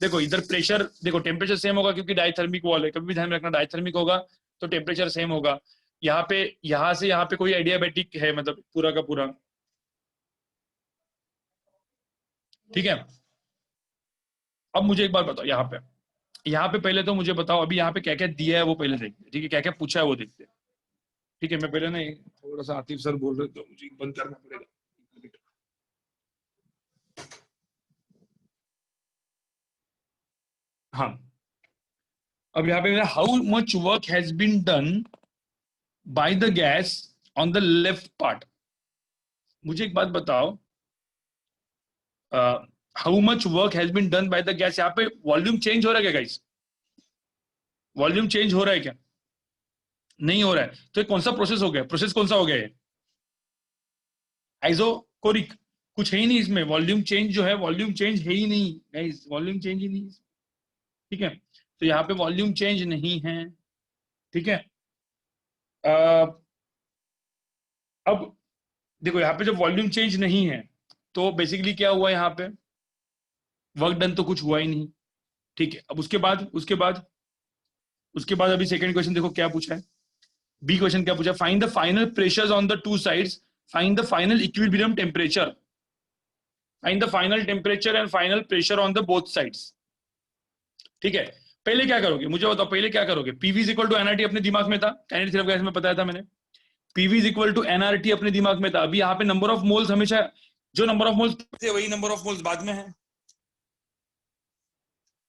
देखो इधर प्रेशर, देखो टेम्परेचर सेम होगा क्योंकि डाइथर्मिक वॉल है, कभी भी ध्यान रखना डाइथर्मिक होगा तो टेम्परेचर सेम होगा। यहाँ पे यहाँ से यहाँ पे कोई एडियाबैटिक है, मतलब पूरा का पूरा, ठीक है। अब मुझे एक बात बताओ, यहाँ पे पहले तो मुझे बताओ, अभी यहाँ पे क्या क्या दिया है वो पहले देखते हैं, ठीक है, क्या क्या पूछा है वो देखते हैं, ठीक है। मैं पहले ना थोड़ा सा आतिफ सर बोल रहे तो मुझे बंद करना पड़ेगा। हाँ, अब यहाँ पे मेरा how much work has been done by the gas on the left part. मुझे एक बात बताओ, how much work has been done by the gas, यहाँ पे वॉल्यूम चेंज हो रहा है क्या गाइस, वॉल्यूम चेंज हो रहा है क्या, नहीं हो रहा है, तो कौन सा प्रोसेस हो गया, प्रोसेस कौन सा हो गया है, आइसोकोरिक, कुछ है ही नहीं इसमें, वॉल्यूम चेंज जो है, वॉल्यूम चेंज है ही नहीं गाइस, वॉल्यूम चेंज ही नहीं, ठीक है। तो यहाँ पे वॉल्यूम चेंज नहीं है, ठीक है। अब देखो यहाँ पे जब वॉल्यूम चेंज नहीं है तो बेसिकली क्या हुआ, यहाँ पे वर्क डन तो कुछ हुआ ही नहीं, ठीक है। अब उसके बाद अभी सेकंड क्वेश्चन देखो क्या पूछा है, बी क्वेश्चन क्या पूछा, find the final pressures on the two sides, find the final equilibrium temperature, find the final temperature and final pressure on the both sides, ठीक है। पहले क्या करोगे मुझे बताओ, पहले क्या करोगे, PV is equal to NRT अपने दिमाग में था, काइनेटिक थ्योरी गैस में बताया था मैंने, PV is equal to NRT अपने दिमाग में था। अभी यहाँ पे नंबर ऑफ मोल्स हमेशा, जो नंबर ऑफ मोल्स थे वही नंबर ऑफ मोल्स बाद में है,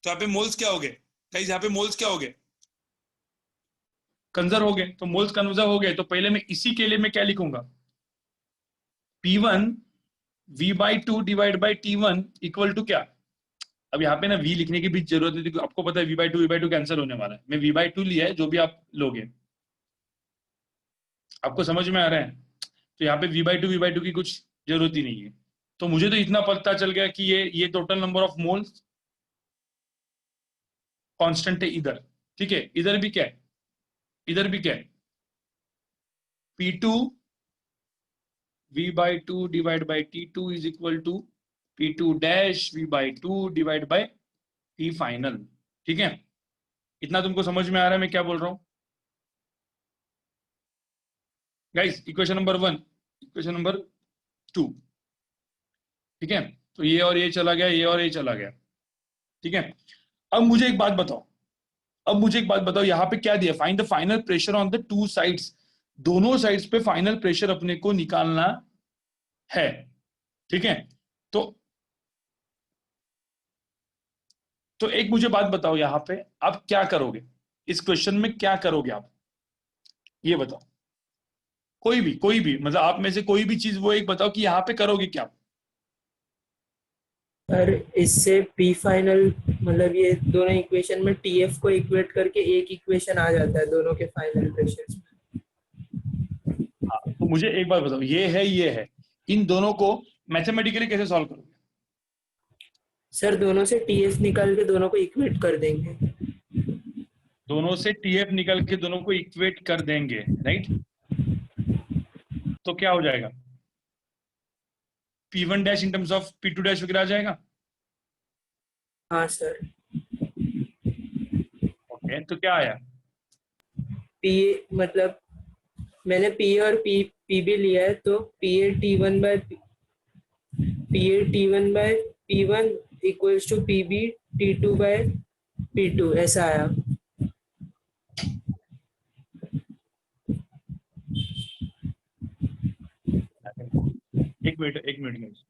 तो यहाँ पे मोल्स क्या हो गए गाइस, यहाँ पे मोल्स क्या हो गए, कंजर्व हो गए, तो मोल्स कंजर्व हो गए, तो पहले मैं इसी के लिए मैं क्या लिखूंगा, P1 V/2 divide by T1 equal to क्या, अब यहाँ पे ना V लिखने की भी जरूरत नहीं थी, आपको पता है V/2 कैंसिल होने वाला है, मैं V/2 लिया है, जो भी आप लोगे, आपको समझ में आ रहा है, तो यहाँ पे V/2 की कुछ जरूरत ही नहीं है। तो मुझे तो इतना पता चल गया कि ये total number of moles constant है इधर, ठीक है। इधर भी क्या है, इधर भी क्या है, P2 V/2 divide by T2 is equal to P2 dash V/2 divide by T final, ठीक है। इतना तुमको समझ में आ रहा है मैं क्या बोल रहा हूं guys. Equation number 1, equation number 2, ठीक है। तो ये और ये चला गया, ये और ये चला गया, ठीक है। अब मुझे एक बात बताओ, यहाँ पे क्या दिया, find the final pressure on the two sides, दोनों साइड्स पे फाइनल प्रेशर अपने को निकालना है, ठीक है। तो एक मुझे बात बताओ, यहां पे आप क्या करोगे, इस क्वेश्चन में क्या करोगे आप, ये बताओ। कोई भी मतलब आप में से कोई भी चीज वो एक बताओ कि यहाँ पे करोगे क्या। सर इससे पी फाइनल मतलब ये दोनों इक्वेशन में टीएफ को इक्वेट करके एक इक्वेशन आ जाता है दोनों के फाइनल प्रेशर्स में। हाँ, तो मुझे एक बात बताओ, ये है, इन दोनों को मैथमेटिकली कैसे सॉल्व करोगे। सर दोनों से टीएफ निकाल के दोनों को इक्वेट कर देंगे। दोनों से टीएफ निकल के दोनों को इक्वेट कर देंगे, राइट। तो क्या हो जाएगा, P1 dash in terms of P2 dash वगैरह आ जाएगा। हाँ सर। ओके, तो क्या आया। पी मतलब मैंने पी और पी भी लिया है, तो P1 equals to PB T2/P2 ऐसा आया। एक मिनट guys।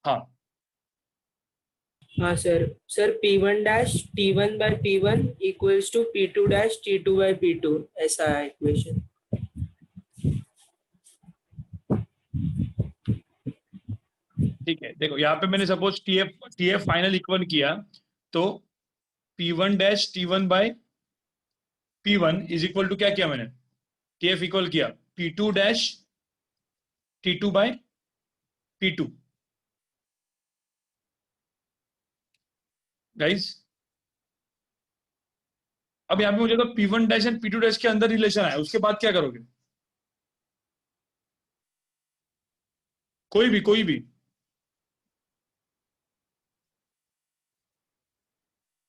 हाँ, हाँ sir P1 equals to P2 ऐसा है इक्वेशन। ठीक है, देखो यहाँ पे मैंने सपोज टीएफ फाइनल इक्वल किया, तो P1 dash T1/P1 is equal to क्या किया मैंने, टीएफ इक्वल किया P2 डैश T2/P2, गाइस। अब यहाँ पे मुझे तो P1 dash and P2 dash के अंदर रिलेशन है, उसके बाद क्या करोगे, कोई भी।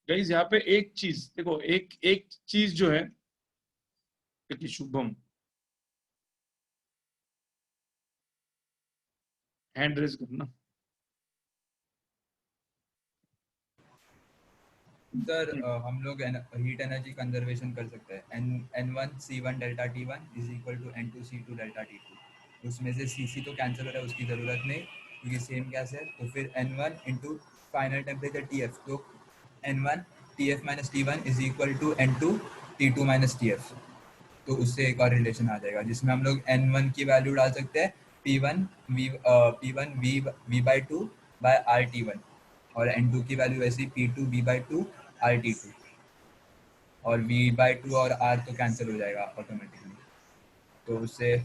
गाइस यहाँ पे एक चीज देखो, एक एक चीज जो है कि शुभम हैंड रेज करना। सर हम लोग हीट एनर्जी कंजर्वेशन कर सकते हैं। N1 C1 delta T1 is equal to N2 C2 delta T2। उसमें से CC तो कैंसिल हो रहा है, उसकी ज़रूरत नहीं क्योंकि सेम गैस है। तो फिर N1 into final temperature TF, तो N1 TF minus T1 is equal to N2 T2 minus TF। तो उससे एक और रिलेशन आ जाएगा जिसमें हम लोग N1 की वैल्यू डाल सकते हैं P1 V/2 बाय RT1, और N2 की वैल्यू वैसी P2 V/2 RT2, और V/2 और R तो कैंसिल हो जाएगा ऑटोमेटिकली। तो उससे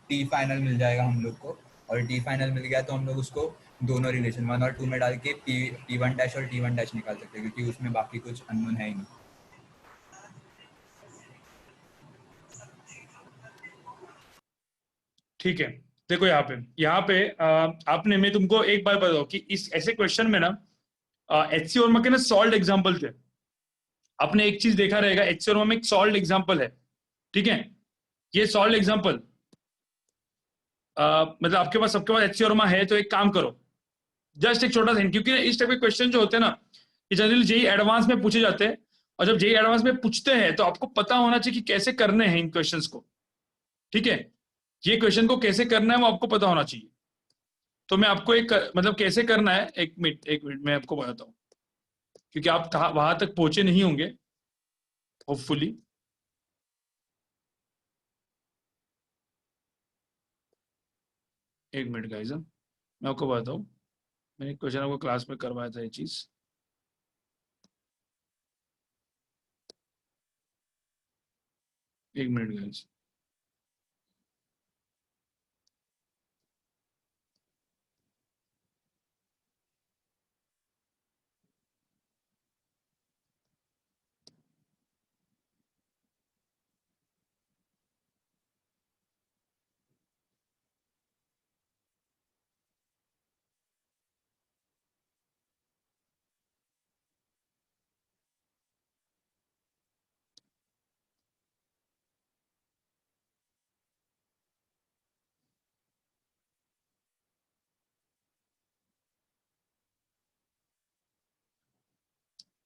T फाइनल मिल जाएगा हम लोग को, और T फाइनल मिल गया तो हम लोग उसको दोनों रिलेशन 1 और 2 में डाल के P1 डैश और T1 डैश निकाल सकते हैं, क्योंकि उसमें बाकी कुछ अननोन है ही नहीं। ठीक है, देखो यहाँ पे आपने, मैं तुमको एक बार बताओ कि इस ऐसे क्वेश्चन में ना HC वर्मा के ना सॉल्व एग्जांपल थे। आपने एक चीज देखा रहेगा, HC वर्मा में एक सॉल्व एग्जांपल है, ठीक है। ये सॉल्व एग्जांपल मतलब आपके पास, सबके पास HC वर्मा है, तो एक काम करो, जस्ट एक छोटा सा hint, क्योंकि इस टाइप के क्वेश्चन जो होते हैं ना, ये जनरली जेई एडवांस में पूछे जाते हैं। और जब जेई एडवांस में पूछते हैं तो आपको पता होना चाहिए कि कैसे करने हैं इन क्वेश्चंस को, ठीक है। ये क्वेश्चन को कैसे करना है वो आपको पता होना चाहिए। तो मैं आपको एक मतलब कैसे करना है, एक मिनट मैं आपको बताता हूँ, क्योंकि आप वहां तक पहुंचे नहीं होंगे होपफुली। एक मिनट गाइस, मैं आपको बताता हूँ, मैंने क्वेश्चन आपको क्लास में करवाया था ये चीज। एक मिनट गाइस।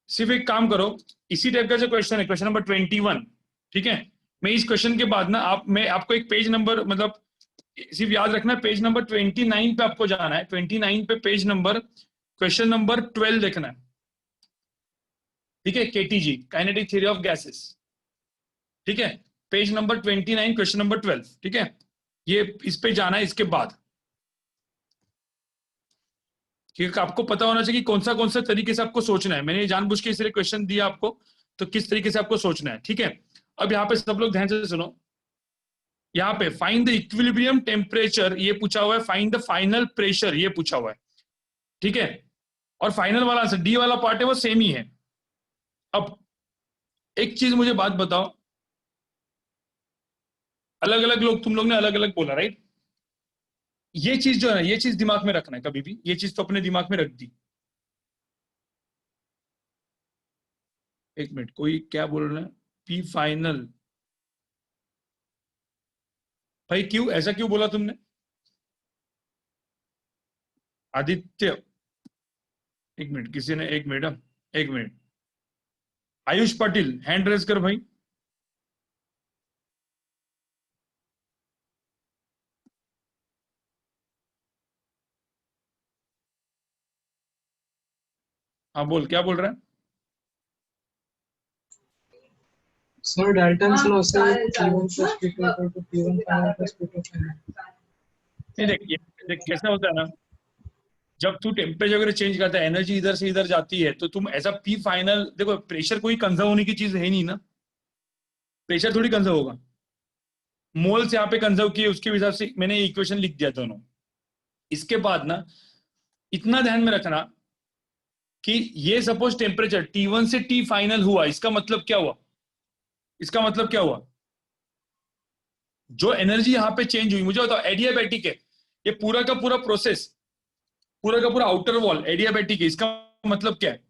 सिर्फ एक काम करो, इसी टाइप का जो क्वेश्चन है, क्वेश्चन नंबर 21, ठीक है, मैं इस क्वेश्चन के बाद ना मैं आपको एक पेज नंबर, मतलब सिर्फ याद रखना पेज नंबर 29 पे आपको जाना है, 29 पे पेज नंबर क्वेश्चन नंबर 12 देखना है, ठीक है, KTG kinetic theory of gases, ठीक है, पेज नंबर 29 क्वेश्चन नंबर 12, ठीक है, ये इस पे जाना है इसके बाद, क्योंकि आपको पता होना चाहिए कि कौन सा तरीके से आपको सोचना है। मैंने जानबूझ के इसलिए क्वेश्चन दिया आपको, तो किस तरीके से आपको सोचना है, ठीक है। अब यहाँ पे सब लोग ध्यान से सुनो, यहाँ पे फाइंड द इक्विलिब्रियम टेम्परेचर ये पूछा हुआ है, फाइंड द फाइनल प्रेशर ये पूछा हुआ है, ठीक है, और फाइनल वाला आंसर डी वाला पार्ट है वो सेम ही है। अब एक चीज मुझे बात बताओ, अलग अलग लोग, तुम लोग ने अलग अलग बोला, राइट, ये चीज जो है, ये चीज दिमाग में रखना है कभी भी, ये चीज तो अपने दिमाग में रख दी। एक मिनट, कोई क्या बोल रहा है, पी फाइनल, भाई क्यों ऐसा क्यों बोला तुमने? आदित्य, एक मिनट, किसी ने, एक मिनट, एक minute, Ayush Patil hand raise कर भाई। हाँ बोल, क्या बोल रहा है? सर डाल्टन्स लॉ से P1 plus P2 equal to P1 final plus P2 final। नहीं, देख कैसा होता है ना, जब तू टेम्परेचर वगैरह चेंज करता है, एनर्जी इधर से इधर जाती है, तो तुम ऐसा पी फाइनल, देखो प्रेशर कोई कंजर्व होने की चीज है नहीं ना, प्रेशर थोड़ी कंजर्व होगा, मोल्स यहाँ पे कंजर्व किए, उसके हिसाब से मैंने इक्वेशन लिख दिया दोनों। इसके बाद ना इतना ध्यान में रखना कि ये सपोज टेम्परेचर T1 से T फाइनल हुआ, इसका मतलब क्या हुआ, इसका मतलब क्या हुआ, जो एनर्जी यहाँ पे चेंज हुई, मुझे बताओ, एडियाबैटिक है ये पूरा का पूरा प्रोसेस, पूरा का पूरा आउटर वॉल एडियाबैटिक है, इसका मतलब क्या है,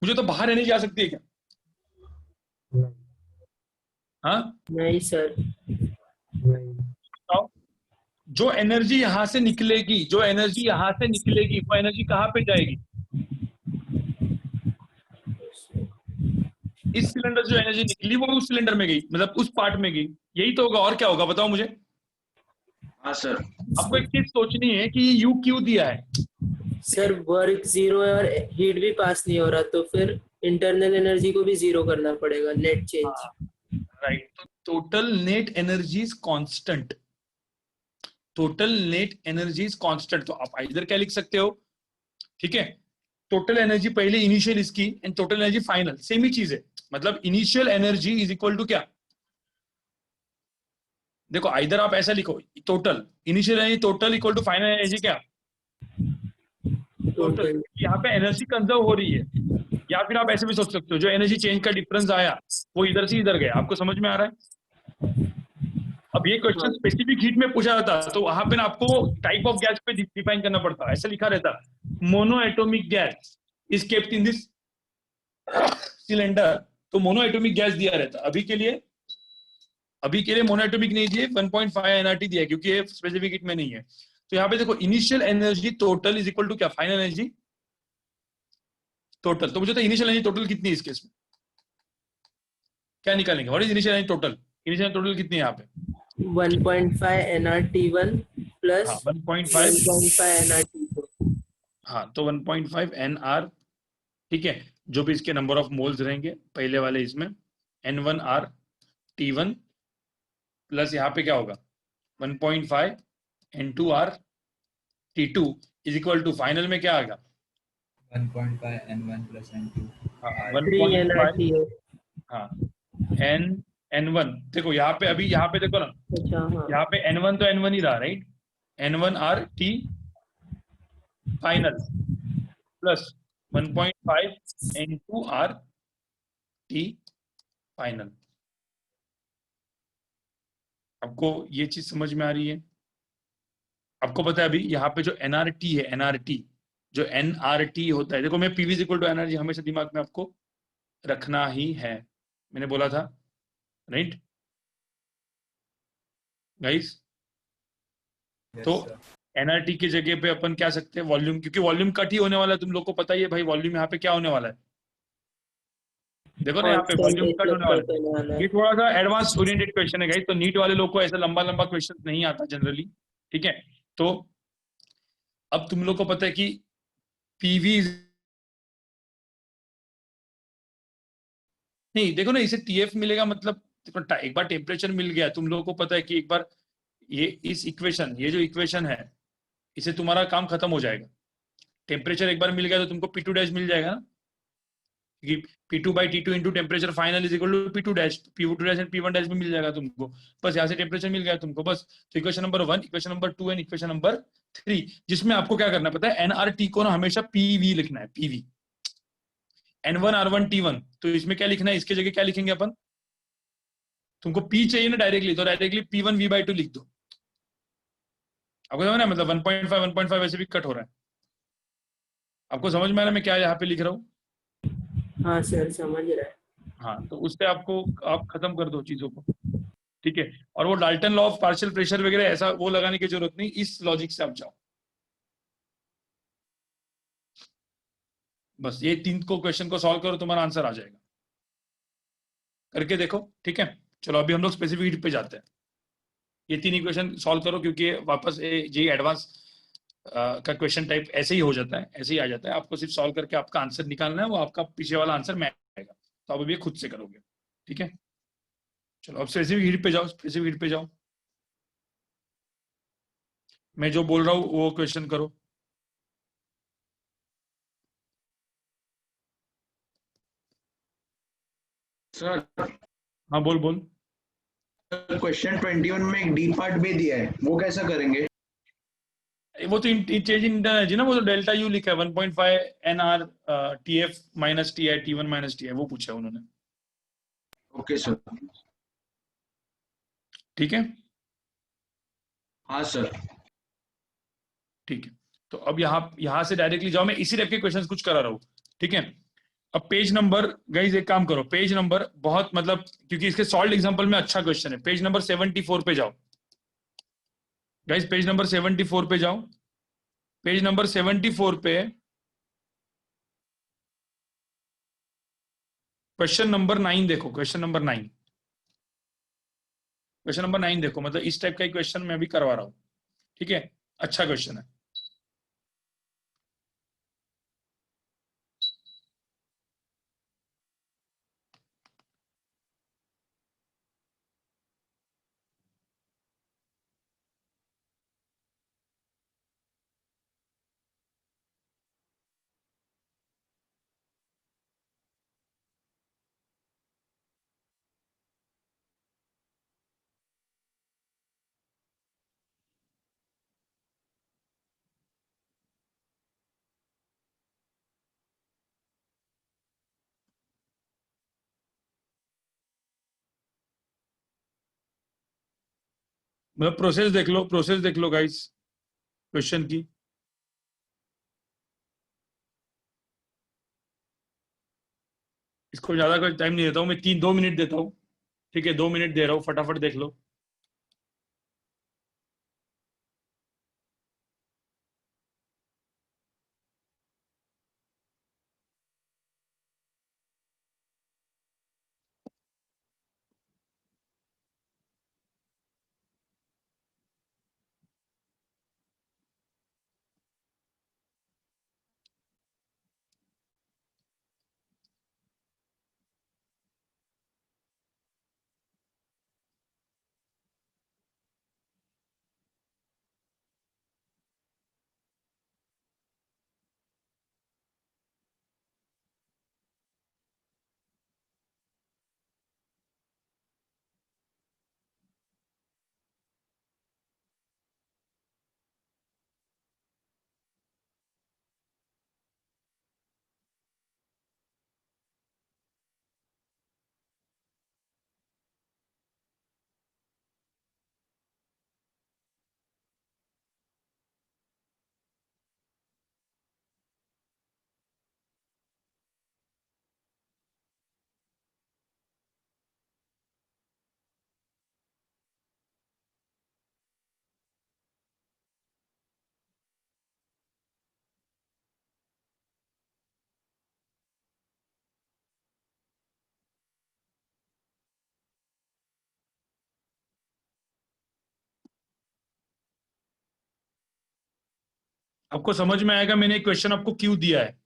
मुझे तो बाहर एनर्जी आ सकती है क्या? हाँ नहीं सर, नहीं, बताओ, जो एनर्जी यहां से निकलेगी, जो एनर्जी यहां से निकलेगी, वो एनर्जी कहां पे जाएगी? इस सिलेंडर जो एनर्जी निकली वो उस सिलेंडर में गई, मतलब उस पार्ट में गई, यही तो होगा, और क्या होगा बताओ मुझे। हाँ सर। आपको एक चीज सोचनी है कि यू क्यों दिया है। सर वर्क जीरो है और हीट भी पास नहीं हो रहा, तो फिर इंटरनल एनर्जी को भी जीरो करना पड़ेगा, नेट चेंज। राइट, तो total net energy is constant, total net energy is constant, तो आप इधर क्या लिख सकते हो, ठीक है, टोटल एनर्जी पहले इनिशियल इसकी and total energy final, same ही चीज है, मतलब initial energy is equal to क्या, देखो इधर आप ऐसा लिखो, total initial energy total equal to final energy क्या, टोटल, यहाँ पे एनर्जी कंजर्व हो रही है, या फिर आप ऐसे भी सोच सकते हो जो एनर्जी चेंज का डिफरेंस आया वो इधर से इधर गया, आपको समझ में आ रहा है। अब ये क्वेश्चन स्पेसिफिक हीट में पूछा जाता तो वहां पे ना आपको टाइप ऑफ गैस पे डिफाइन करना पड़ता, ऐसा लिखा रहता mono atomic gas is kept in this cylinder, तो मोनो एटोमिक गैस दिया रहता। अभी के लिए मोनो एटोमिक नहीं दिए, 1.5 एनआरटी दिया क्योंकि ये स्पेसिफिक हीट में नहीं है। तो यहाँ पे देखो initial energy total is equal to क्या, फाइनल एनर्जी टोटल, तो मुझे तो इनिशियल एनर्जी टोटल कितनी है इस केस में, क्या निकालेंगे, what is initial energy total, initial total कितनी है यहाँ पे 1.5 nRT1 प्लस हाँ 1.5 nRT2। हाँ तो 1.5 nr, ठीक है, जो भी इसके नंबर ऑफ मोल्स रहेंगे पहले वाले इसमें n1r t1 प्लस यहाँ पे क्या होगा 1.5 n2r t2 is equal to final में क्या आएगा 1.5 n1 plus n2 हाँ, 3 nRT है। हाँ n1, देखो यहाँ पे अभी यहाँ पे देखो ना, अच्छा हाँ, यहाँ पे n1 तो n1 ही रहा, right, n1r t final plus 1.5 n2r t final. आपको ये चीज समझ में आ रही है? आपको पता है अभी यहाँ पे जो nRT है, nRT जो nRT होता है, देखो मैं PV इक्वल टू nRT हमेशा दिमाग में आपको रखना ही है, मैंने बोला था, राइट गाइस। तो nRT की जगह पे अपन क्या सकते हैं वॉल्यूम, क्योंकि वॉल्यूम कट ही होने वाला है, तुम लोग को पता ही है भाई, वॉल्यूम यहाँ पे क्या होने वाला है, देखो ना यहाँ पे वॉल्यूम कट होने वाला है। वाला ये है। थोड़ा सा एडवांस ओरिएंटेड क्वेश्चन है गाइस, तो नीट वाले लोग को ऐसा लंबा लंबा क्वेश्चन नहीं आता जनरली, ठीक है। तो अब तुम लोग को पता है कि पीवी नहीं, देखो ना इसे टीएफ मिलेगा मतलब एक बार टेम्परेचर मिल गया, तुम लोगों को पता है कि एक बार ये इस इक्वेशन, ये जो इक्वेशन है, इसे तुम्हारा काम खत्म हो जाएगा। टेम्परेचर एक बार मिल गया तो तुमको पी टू डैश मिल जाएगा ना, क्योंकि P2/T2 into temperature final is equal to P2 dash, P2 dash and P1 dash भी मिल जाएगा तुमको। बस यहाँ से टेम्परेचर मिल गया तुमको बस। तो equation number 1, equation number 2 and equation number 3, जिसमें आपको क्या करना पता है, एनआरटी को ना हमेशा पीवी लिखना है, पीवी N1R1T1। तो इसमें क्या लिखना है, इसके जगह क्या लिखेंगे अपन, तुमको पी चाहिए ना डायरेक्टली, तो डायरेक्टली P1V/2 लिख दो। आपको समझ ना, मतलब 1.5 1.5 वैसे भी कट हो रहा है। आपको समझ में आ रहा है मैं क्या यहाँ पे लिख रहा हूँ? हाँ सर समझ रहा है। हाँ, तो उससे आपको आप खत्म कर दो चीजों को, ठीक है। और वो Dalton law of partial pressure वगैरह ऐसा वो लगाने की जरूरत नहीं, इस लॉजिक से आप जाओ। बस ये 3 को क्वेश्चन को सॉल्व करो, तुम्हारा आंसर आ जाएगा। करके देखो, ठीक है। चलो अभी हम लोग स्पेसिफिक पे जाते हैं। ये 3 इक्वेशन सॉल्व करो, क्योंकि वापस जी एडवांस का क्वेश्चन टाइप ऐसे ही हो जाता है, ऐसे ही आ जाता है। आपको सिर्फ सॉल्व करके आपका आंसर निकालना है, वो आपका पीछे वाला आंसर मैच आएगा। तो आप अभी खुद से करोगे, ठीक है। चलो अब स्पेसिफिक हीट पे जाओ, स्पेसिफिक हीट पे जाओ। मैं जो बोल रहा हूँ वो क्वेश्चन करो। सर हाँ बोल बोल। क्वेश्चन 21 में एक डी पार्ट भी दिया है, वो कैसा करेंगे? वो तो चेंज इन एनर्जी ना, वो तो डेल्टा यू लिखा है 1.5 NR TF minus T I T1 minus T I, वो पूछा है उन्होंने, ओके सर। ठीक है। हाँ सर। ठीक है, तो अब यहाँ से डायरेक्टली जाओ, मैं इसी टाइप के क्वेश्चंस कुछ करा रहा हूँ, ठीक है। अब पेज नंबर, गाइस एक काम करो, पेज नंबर बहुत मतलब, क्योंकि इसके सॉल्व एग्जांपल में अच्छा क्वेश्चन है, पेज नंबर 74 पे जाओ। गाइस पेज नंबर 74 पे जाओ। पेज नंबर 74 पे क्वेश्चन नंबर 9 देखो, क्वेश्चन नंबर 9, क्वेश्चन नंबर 9 देखो, मतलब इस टाइप का क्वेश्चन मैं भी करवा रहा हूँ, ठीक है। अच्छा क्वेश्चन है। मतलब प्रोसेस देख लो, प्रोसेस देख लो गाइस क्वेश्चन की। इसको ज्यादा कोई टाइम नहीं देता हूँ मैं, 2 मिनट देता हूँ, ठीक है। 2 मिनट दे रहा हूँ, फटाफट देख लो। आपको समझ में आएगा, मैंने एक क्वेश्चन आपको क्यों दिया है,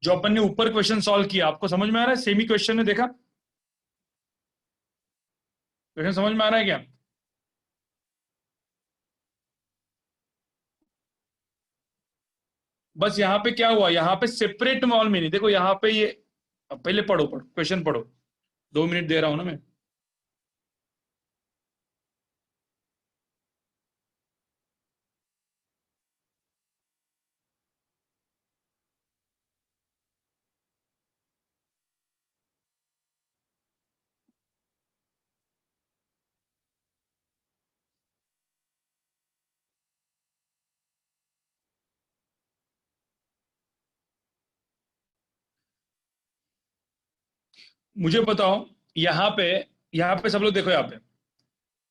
जो अपन ने ऊपर क्वेश्चन सॉल्व किया, आपको समझ में आ रहा है? सेमी क्वेश्चन ने देखा, क्वेश्चन समझ में आ रहा है क्या? बस यहाँ पे क्या हुआ, यहाँ पे सेपरेट मॉल में नहीं, देखो यहाँ पे ये, अब पहले पढ़ो क्वेश्चन पढ़ो, 2 मिनट दे रहा हूं ना मैं। मुझे बताओ, यहाँ पे सब लोग देखो,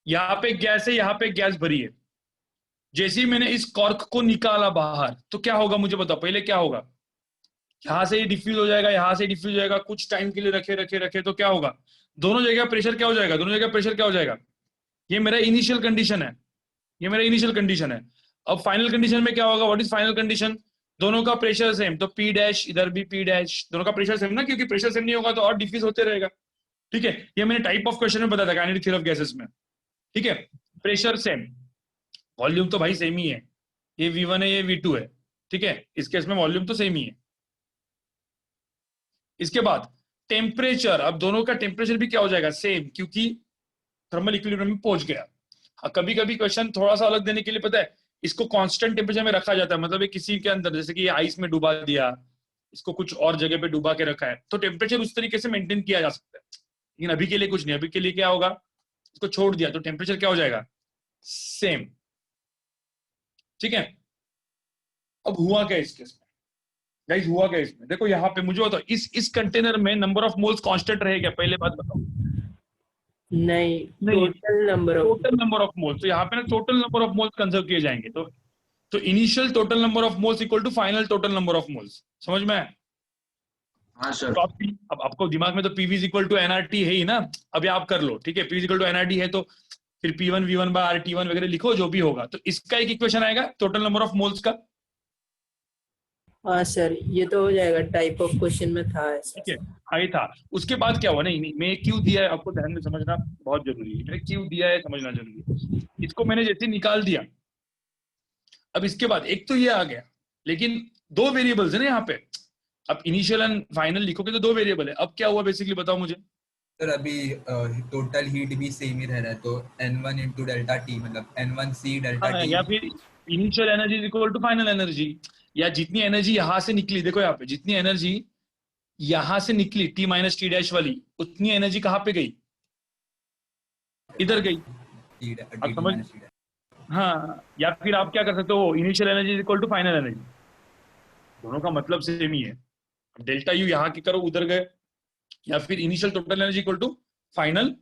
यहाँ पे गैस है, यहाँ पे गैस भरी है। जैसे ही मैंने इस कॉर्क को निकाला बाहर, तो क्या होगा मुझे बताओ, पहले क्या होगा? यहां से ये डिफ्यूज हो जाएगा, यहां से डिफ्यूज हो जाएगा, कुछ टाइम के लिए रखे रखे रखे, तो क्या होगा? दोनों जगह प्रेशर क्या हो जाएगा? दोनों जगह प्रेशर क्या हो जाएगा? ये मेरा इनिशियल कंडीशन है, ये मेरा इनिशियल कंडीशन है। अब फाइनल कंडीशन में क्या होगा? What is final condition? दोनों का प्रेशर सेम, तो पी डैश, इधर भी पी डैश, दोनों का प्रेशर सेम ना, क्योंकि प्रेशर सेम नहीं होगा तो और डिफ्यूज होते रहेगा। ठीक है, ये मैंने टाइप ऑफ क्वेश्चन में बताया था काइनेटिक थ्योरी ऑफ गैसेस में। ठीक है, प्रेशर सेम, वॉल्यूम तो भाई सेम ही है, ये V1 है, ये V2 है। ठीक है, इस केस में वॉल्यूम तो सेम ही है। इसके बाद टेम्परेचर, अब दोनों का टेम्परेचर भी क्या हो जाएगा? सेम, क्योंकि थर्मल इक्विलिब्रियम में पहुंच गया। कभी कभी क्वेश्चन थोड़ा सा अलग देने के लिए, पता है, इसको कांस्टेंट टेम्परेचर में रखा जाता है, मतलब ये किसी के अंदर, जैसे कि ये आइस में डुबा दिया, इसको कुछ और जगह पे डुबा के रखा है, तो टेम्परेचर उस तरीके से मेंटेन किया जा सकता है। लेकिन अभी के लिए कुछ नहीं, अभी के लिए क्या होगा, इसको छोड़ दिया तो टेम्परेचर क्या हो जाएगा? सेम। ठीक है, अब हुआ क्या इस केस में गाइस, हुआ क्या इसमें? देखो यहाँ पे मुझे बताओ, इस कंटेनर में नंबर ऑफ मोल्स कांस्टेंट रहेगा? पहले बात बताओ। नहीं, नहीं, टोटल नंबर ऑफ मोल्स, तो यहाँ पे ना total number of moles conserve किए जाएंगे, तो initial total number of moles equal to final total number of moles. समझ में आया? हाँ सर। तो अब आपको दिमाग में तो PV is equal to NRT है ही ना, अब ये आप कर लो। ठीक है, PV is equal to NRT है, तो फिर P1 V1 बाय RT1 वगैरह लिखो, जो भी होगा, तो इसका एक इक्वेशन आएगा टोटल नंबर ऑफ मोल्स का। हाँ सर, ये तो हो जाएगा, टाइप ऑफ क्वेश्चन में था ऐसा। ठीक है, हाँ ये था। उसके बाद क्या हुआ? नहीं, मैं क्यों दिया है आपको ध्यान में समझना बहुत जरूरी है, मैंने क्यों दिया है समझना जरूरी है। इसको मैंने जैसे निकाल दिया, अब इसके बाद एक तो ये आ गया, लेकिन 2 वेरिएबल्स है ना यहाँ पे। अब इनिशियल एंड फाइनल लिखोगे तो 2 वेरिएबल है। अब क्या हुआ बेसिकली, बताओ मुझे। सर अभी टोटल हीट भी सेम ही रह रहा है, तो N1 इंटू डेल्टा टी, मतलब N1C डेल्टा हाँ, टी। या फिर initial energy is equal to final energy, या जितनी एनर्जी यहां से निकली, देखो यहाँ पे जितनी एनर्जी यहां से निकली T माइनस T डैश वाली, उतनी एनर्जी कहाँ पे गई? इधर गई। अब समझ, हाँ, या फिर आप क्या कर सकते हो, initial energy is equal to final energy, दोनों का मतलब सेम ही है। डेल्टा यू यहाँ की करो, उधर गए, या फिर initial total energy equal to final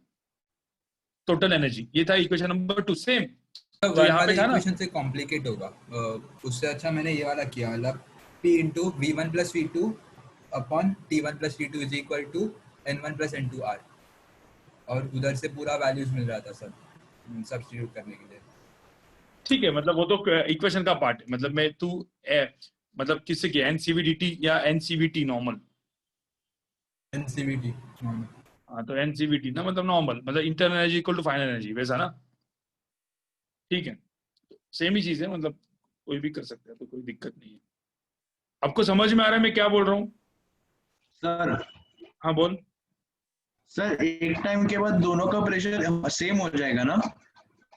total energy, ये था इक्वेशन नंबर 2 सेम। तो यहाँ पे था ना, इक्वेशन से कॉम्प्लिकेट होगा, उससे अच्छा मैंने ये वाला किया, मतलब P into V1 plus V2 upon T1 plus T2 is equal to N1 plus N2 R, और उधर से पूरा वैल्यूज मिल रहा था सब सब्स्टिट्यूट करने के लिए। ठीक है, मतलब वो तो इक्वेशन का पार्ट है, मतलब मैं मतलब किससे किया, NCVDT या NCVT नॉर्मल? NCVT normal. हाँ, तो NCVT ना, मतलब नॉर्मल, मतलब internal energy equal to final energy, वैसा ना। ठीक है, सेम ही चीज है, मतलब कोई भी कर सकता है, तो कोई दिक्कत नहीं है। आपको समझ में आ रहा है मैं क्या बोल रहा हूँ? सर हाँ बोल। सर एक टाइम के बाद दोनों का प्रेशर सेम हो जाएगा ना?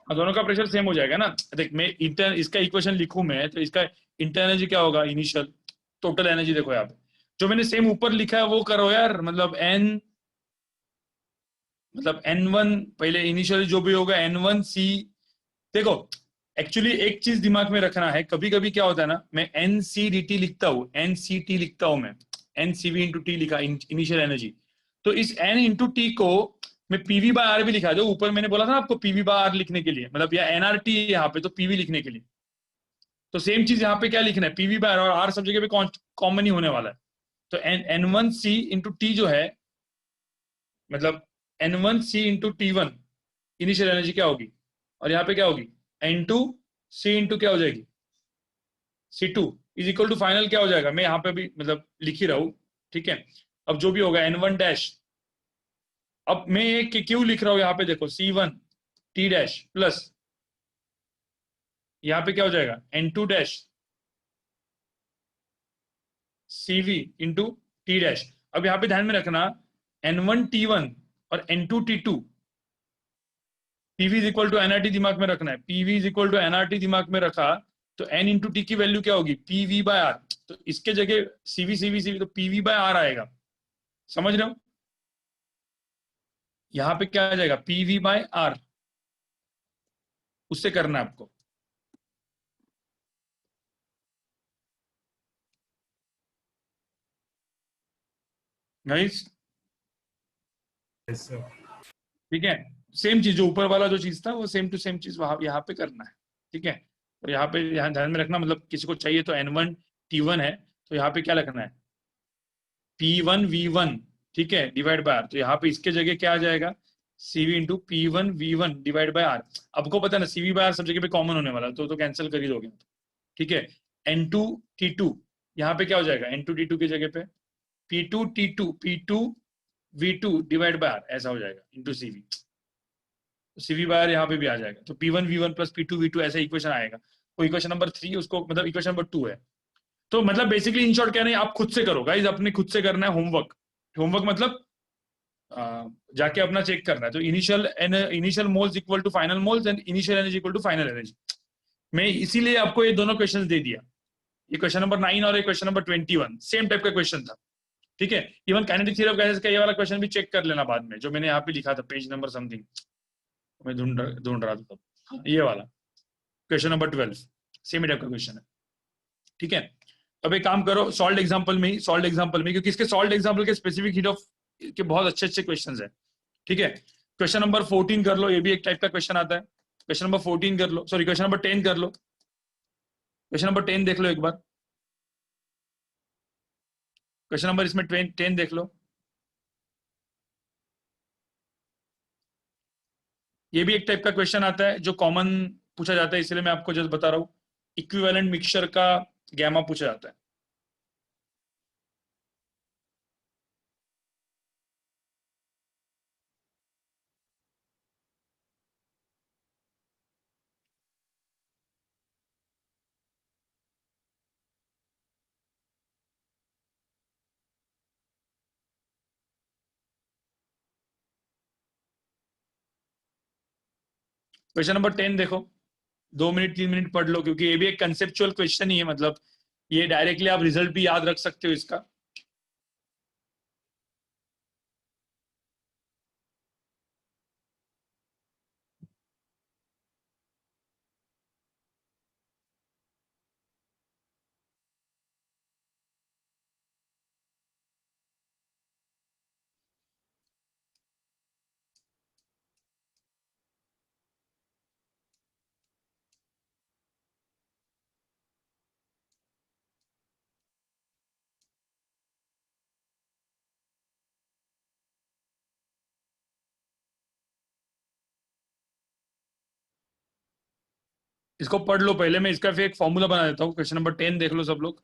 दोनों का प्रेशर सेम हो जाएगा ना। देख, मैं इसका इक्वेशन लिखूं मैं, तो इसका इंटरनल एनर्जी क्या होगा? इनिशियल टोटल एनर्जी, देखो यहाँ पे जो मैंने सेम ऊपर लिखा है वो करो यार, मतलब N1 पहले इनिशियल जो भी होगा N1C। देखो एक्चुअली एक चीज दिमाग में रखना है, कभी कभी क्या होता है ना, मैं NCDT लिखता हूँ, NCT लिखता हूँ मैं, NCV इंटू टी लिखा इनिशियल एनर्जी, तो इस N इंटू टी को मैं PV बाय आर भी लिखा दो। ऊपर मैंने बोला था ना आपको PV बाय आर लिखने के लिए, मतलब या NRT यहाँ पे, तो PV लिखने के लिए, तो सेम चीज यहाँ पे क्या लिखना है, PV बाय आर, और आर सब जगह पे कॉमन ही होने वाला है। तो N1C इंटू टी जो है, मतलब N1C into T1 initial energy क्या होगी, और यहाँ पे क्या होगी N2C इंटू क्या हो जाएगी, C2 is equal to final क्या हो जाएगा, मैं यहाँ पे भी मतलब लिख ही रहा हूँ, ठीक है। अब जो भी होगा N1 डैश, अब मैं एक क्यों लिख रहा हूँ यहाँ पे देखो, C1 T डैश प्लस यहाँ पे क्या हो जाएगा N2 dash CV into T dash. अब यहाँ पे ध्यान में रखना N1 T1 और N2 T2, PV is equal to NRT दिमाग में रखना है, PV is equal to NRT दिमाग में रखा तो N इंटू T की वैल्यू क्या होगी, PV बाय R। तो इसके जगह CV तो PV बाय R आएगा, समझ रहे हो। यहाँ पे क्या आ जाएगा PV बाय R, उससे करना है आपको। Guys Yes, sir. ठीक है, सेम चीज जो ऊपर वाला जो चीज था वो सेम टू सेम चीज वहां यहाँ पे करना है, ठीक है। तो यहाँ पे यहाँ ध्यान में रखना, मतलब किसी को चाहिए तो N1 T1 है तो यहाँ पे क्या लिखना है P1 V1, ठीक है, डिवाइड बाय R। तो यहाँ पे इसके जगह क्या आ जाएगा CV into P1 V1 divide by R। आपको पता है ना CV बाय R सब जगह पे कॉमन होने वाला, तो कैंसिल कर ही दोगे, ठीक है। N2 T2 यहाँ पे क्या हो जाएगा N2 T2 की जगह पे P2 T2 P2 V2 divide by R, ऐसा हो जाएगा into CV। CV by R यहाँ पे भी आ जाएगा, तो P1 V1 plus P2 V2 ऐसा इक्वेशन आएगा। वो इक्वेशन नंबर 3 उसको मतलब इक्वेशन नंबर 2 है। तो मतलब बेसिकली इन शॉर्ट क्या नहीं, आप खुद से करो गाइस, अपने खुद से करना है होमवर्क। होमवर्क मतलब जाके अपना चेक करना है। तो initial moles equal to final moles and initial energy equal to final energy. मैं इसीलिए आपको ये दोनों क्वेश्चंस दे दिया, ये क्वेश्चन नंबर 9 और ये क्वेश्चन नंबर 21 सेम टाइप का क्वेश्चन था, ठीक है। Even kinetic theory of gases का ये वाला क्वेश्चन भी चेक कर लेना बाद में, जो मैंने यहाँ पे लिखा था पेज नंबर समथिंग, मैं ढूंढ रहा था तब, ये वाला क्वेश्चन नंबर 12 सेम टाइप का क्वेश्चन है, ठीक है। अब एक काम करो, सॉल्व एग्जांपल में क्योंकि इसके सॉल्व एग्जांपल के स्पेसिफिक हीट ऑफ के बहुत अच्छे क्वेश्चंस है, ठीक है। क्वेश्चन नंबर 14 कर लो, ये भी एक टाइप का क्वेश्चन आता है। क्वेश्चन नंबर 14 कर लो, सॉरी क्वेश्चन नंबर 10 कर लो। क्वेश्चन नंबर 10 देख लो एक बार, क्वेश्चन नंबर इसमें 10 देख लो। ये भी एक टाइप का क्वेश्चन आता है जो कॉमन पूछा जाता है, इसलिए मैं आपको जस्ट बता रहा हूँ। इक्विवेलेंट मिक्सचर का गैमा पूछा जाता है। क्वेश्चन नंबर 10 देखो, 2 मिनट 3 मिनट पढ़ लो, क्योंकि ये भी एक कंसेप्चुअल क्वेश्चन ही है, मतलब ये डायरेक्टली आप रिजल्ट भी याद रख सकते हो इसका। इसको पढ़ लो पहले, मैं इसका फिर एक फॉर्मूला बना देता हूँ। क्वेश्चन नंबर 10 देख लो सब लोग।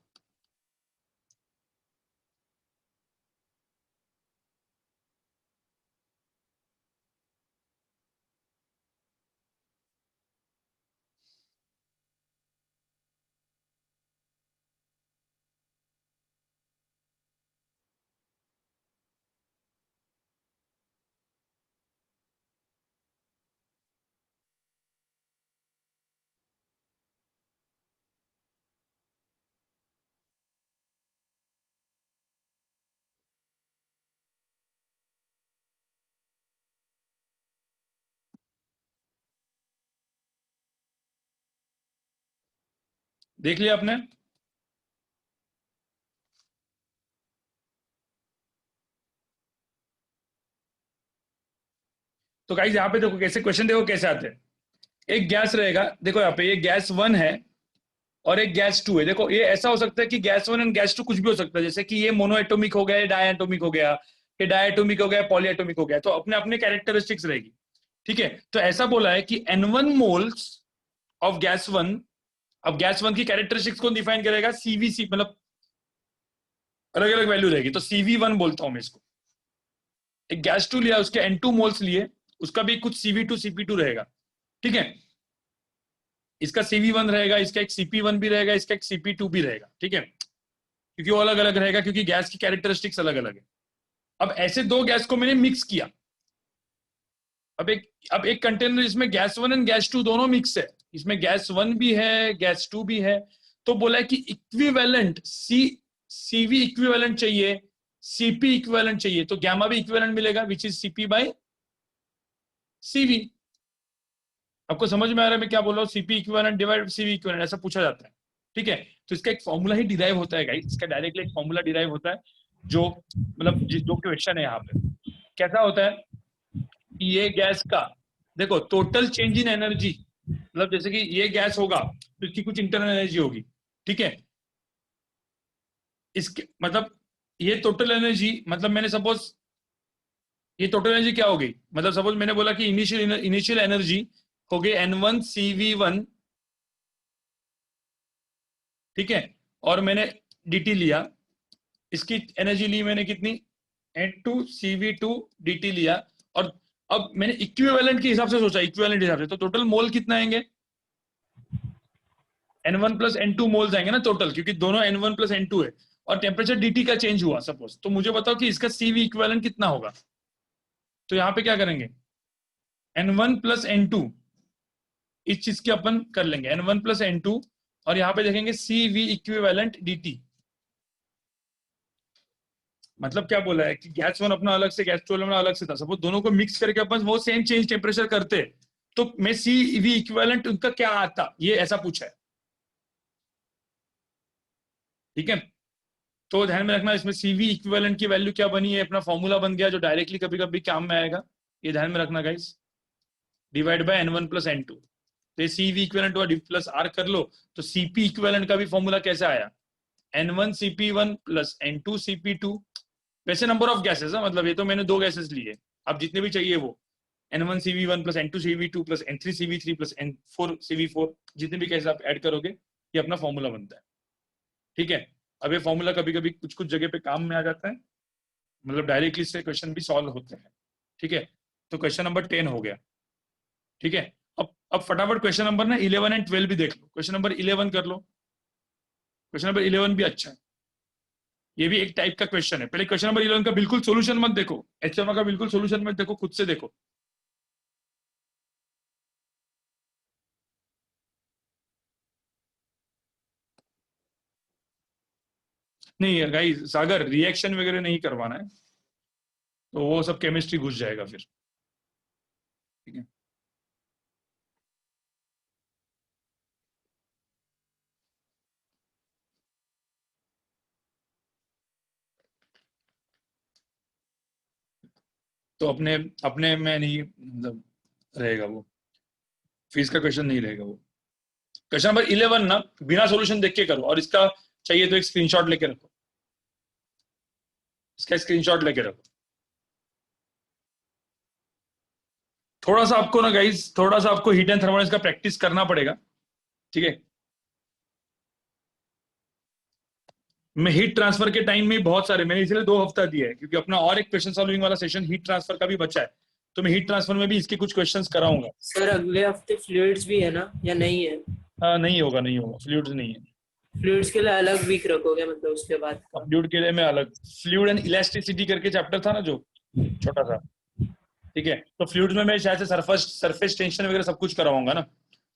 देख लिया आपने? तो गाइस यहाँ पे देखो कैसे क्वेश्चन, देखो कैसे आते हैं। एक गैस रहेगा, देखो यहाँ पे ये गैस 1 है और एक गैस 2 है। देखो ये ऐसा हो सकता है कि गैस 1 एंड गैस 2 कुछ भी हो सकता है, जैसे कि ये मोनोएटॉमिक हो गया, ये डायएटॉमिक हो गया, ये डायएटॉमिक हो गया, पॉलीएटॉमिक हो गया। तो अपने अपने कैरेक्टरिस्टिक्स रहेगी, ठीक है। तो ऐसा बोला है कि N1 मोल्स ऑफ गैस 1 अब गैस वन की कैरेक्टरिस्टिक्स को डिफाइन करेगा सीवीसी, मतलब अलग अलग वैल्यू रहेगी, तो CV1 बोलता हूं मैं इसको। एक गैस टू लिया, उसके N2 मोल्स लिए, उसका भी कुछ CV2 CP2 रहेगा, ठीक है। इसका CV1 रहेगा, इसका एक CP1 भी रहेगा, इसका एक CP2 भी रहेगा, ठीक है, क्योंकि वो अलग अलग रहेगा, क्योंकि गैस की कैरेक्टरिस्टिक्स अलग अलग है। अब ऐसे दो गैस को मैंने मिक्स किया। अब एक कंटेनर इसमें gas one and gas two दोनों मिक्स है, इसमें गैस वन भी है, गैस टू भी है। तो बोला है कि इक्विवेलेंट CV इक्विवेलेंट चाहिए, CP इक्विवेलेंट चाहिए, तो गैमा भी इक्विवेलेंट मिलेगा, which is CP by CV। आपको समझ में आ रहा है मैं क्या बोल रहा हूँ? CP equivalent divide CV equivalent, ऐसा पूछा जाता है, ठीक है। तो इसका एक फॉर्मूला ही डिराइव होता है गाइस, इसका डायरेक्टली एक फॉर्मूला डिराइव होता है, जो मतलब जो क्वेश्चन है यहाँ पे कैसा होता है, ये गैस का देखो टोटल चेंज इन एनर्जी, मतलब जैसे कि ये गैस होगा तो इसकी कुछ इंटरनल एनर्जी होगी, ठीक है। इसके मतलब ये टोटल एनर्जी, मतलब मैंने सपोज ये टोटल एनर्जी क्या हो गई, मतलब सपोज मैंने बोला कि इनिशियल एनर्जी हो गई N1 CV1, ठीक है, और मैंने dt लिया, इसकी एनर्जी ली मैंने कितनी, N2 CV2 dt लिया, और अब मैंने इक्विवेलेंट के हिसाब से सोचा, इक्विवेलेंट हिसाब से, तो टोटल मोल कितना आएंगे, N1 प्लस N2 मोल्स आएंगे ना टोटल, क्योंकि दोनों N1 प्लस N2 है, और टेम्परेचर dt का चेंज हुआ सपोज, तो मुझे बताओ कि इसका CV इक्विवेलेंट कितना होगा। तो यहाँ पे क्या करेंगे, N1 प्लस N2, इस चीज के अपन कर लेंगे N1 प्लस N2, और यहाँ पे देखेंगे CV इक्विवेलेंट dt। मतलब क्या बोला है कि गैस वन अपना अलग से, गैस टू अपना अलग से था, सपोज दोनों को मिक्स करके अपन वो सेम चेंज टेम्परेचर करते, तो मैं CV इक्विवेलेंट उनका क्या आता, ये ऐसा पूछा है, ठीक है। तो ध्यान में रखना, इसमें CV इक्विवेलेंट की वैल्यू क्या बनी है, अपना फॉर्मूला बन गया जो डायरेक्टली कभी कभी काम में आएगा, ये ध्यान में रखना guys, divide by N1 plus N2। तो ये CV इक्विवेलेंट हुआ, प्लस R कर लो, तो CP इक्विवेलेंट का भी फॉर्मूला कैसे आया, N1 CP1 plus N2 CP2। वैसे नंबर ऑफ गैसेस है, मतलब ये तो मैंने दो गैसेस लिए, अब जितने भी चाहिए वो N1 CV1 plus N2 CV2 plus N3 CV3 plus N4 CV4, जितने भी गैसेस आप ऐड करोगे ये अपना फॉर्मूला बनता है, ठीक है। अब ये फॉर्मूला कभी कभी कुछ कुछ जगह पे काम में आ जाता है, मतलब डायरेक्टली से क्वेश्चन भी सॉल्व होते हैं, ठीक है। तो क्वेश्चन नंबर 10 हो गया, ठीक है। अब फटाफट क्वेश्चन नंबर ना 11 एंड 12 भी देख लो, क्वेश्चन नंबर 11 कर लो, क्वेश्चन नंबर 11 भी अच्छा है, ये भी एक टाइप का क्वेश्चन है। पहले क्वेश्चन नंबर 11 का बिल्कुल सोल्यूशन मत देखो, HMA का बिल्कुल सोल्यूशन मत देखो, खुद से देखो। नहीं गाइस, सागर रिएक्शन वगैरह नहीं करवाना है, तो वो सब केमिस्ट्री घुस जाएगा फिर, ठीक है। तो अपने अपने में नहीं, मतलब रहेगा वो, फीस का क्वेश्चन नहीं रहेगा वो। क्वेश्चन नंबर 11 ना बिना सॉल्यूशन देख के करो, और इसका चाहिए तो एक स्क्रीनशॉट लेके रखो, इसका स्क्रीनशॉट लेके रखो। थोड़ा सा आपको ना गाइस, थोड़ा सा आपको हीट एंड थर्मल का प्रैक्टिस करना पड़ेगा, ठीक है। मैं हीट ट्रांसफर के टाइम में बहुत सारे, मैंने इसलिए 2 हफ्ता दिया है, क्योंकि अपना और एक क्वेश्चन सॉल्विंग वाला सेशन हीट ट्रांसफर का भी बचा है, तो मैं हीट ट्रांसफर में भी इसके कुछ क्वेश्चंस कराऊंगा। सर अगले हफ्ते फ्लूइड्स भी है ना, या नहीं है? नहीं होगा, नहीं होगा, फ्लूइड्स नहीं है। फ्लूइड्स के लिए अलग वीक रखोगे मतलब उसके बाद का? फ्लूइड के लिए मैं अलग, फ्लूइड एंड इलास्टिसिटी करके चैप्टर था ना जो छोटा सा, ठीक है। तो फ्लूइड में मैं शायद से सरफेस टेंशन वगैरह सब कुछ कराऊंगा ना,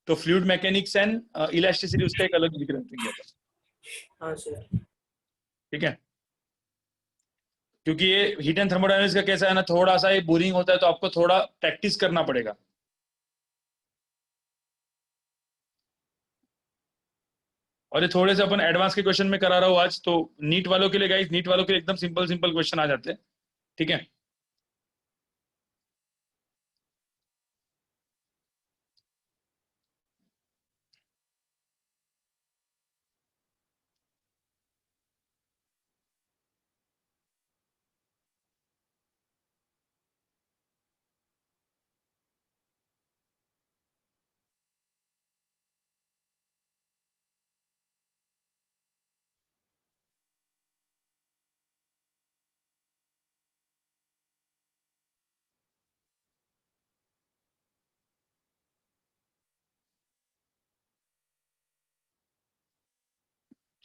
तो फ्लूइड मैकेनिक्स एंड इलास्टिसिटी उसका एक अलग जिक्र रखेंगे अपन, हाँ सर। ठीक है। क्योंकि ये हीट एंड थर्मोडायनामिक्स का कैसा है ना, थोड़ा सा ये बोरिंग होता है, तो आपको थोड़ा प्रैक्टिस करना पड़ेगा। और ये थोड़े से अपन एडवांस के क्वेश्चन में करा रहा हूँ आज, तो नीट वालों के लिए गाइस, नीट वालों के लिए एकदम सिंपल सिंपल क्वेश्चन आ जाते हैं, ठीक है।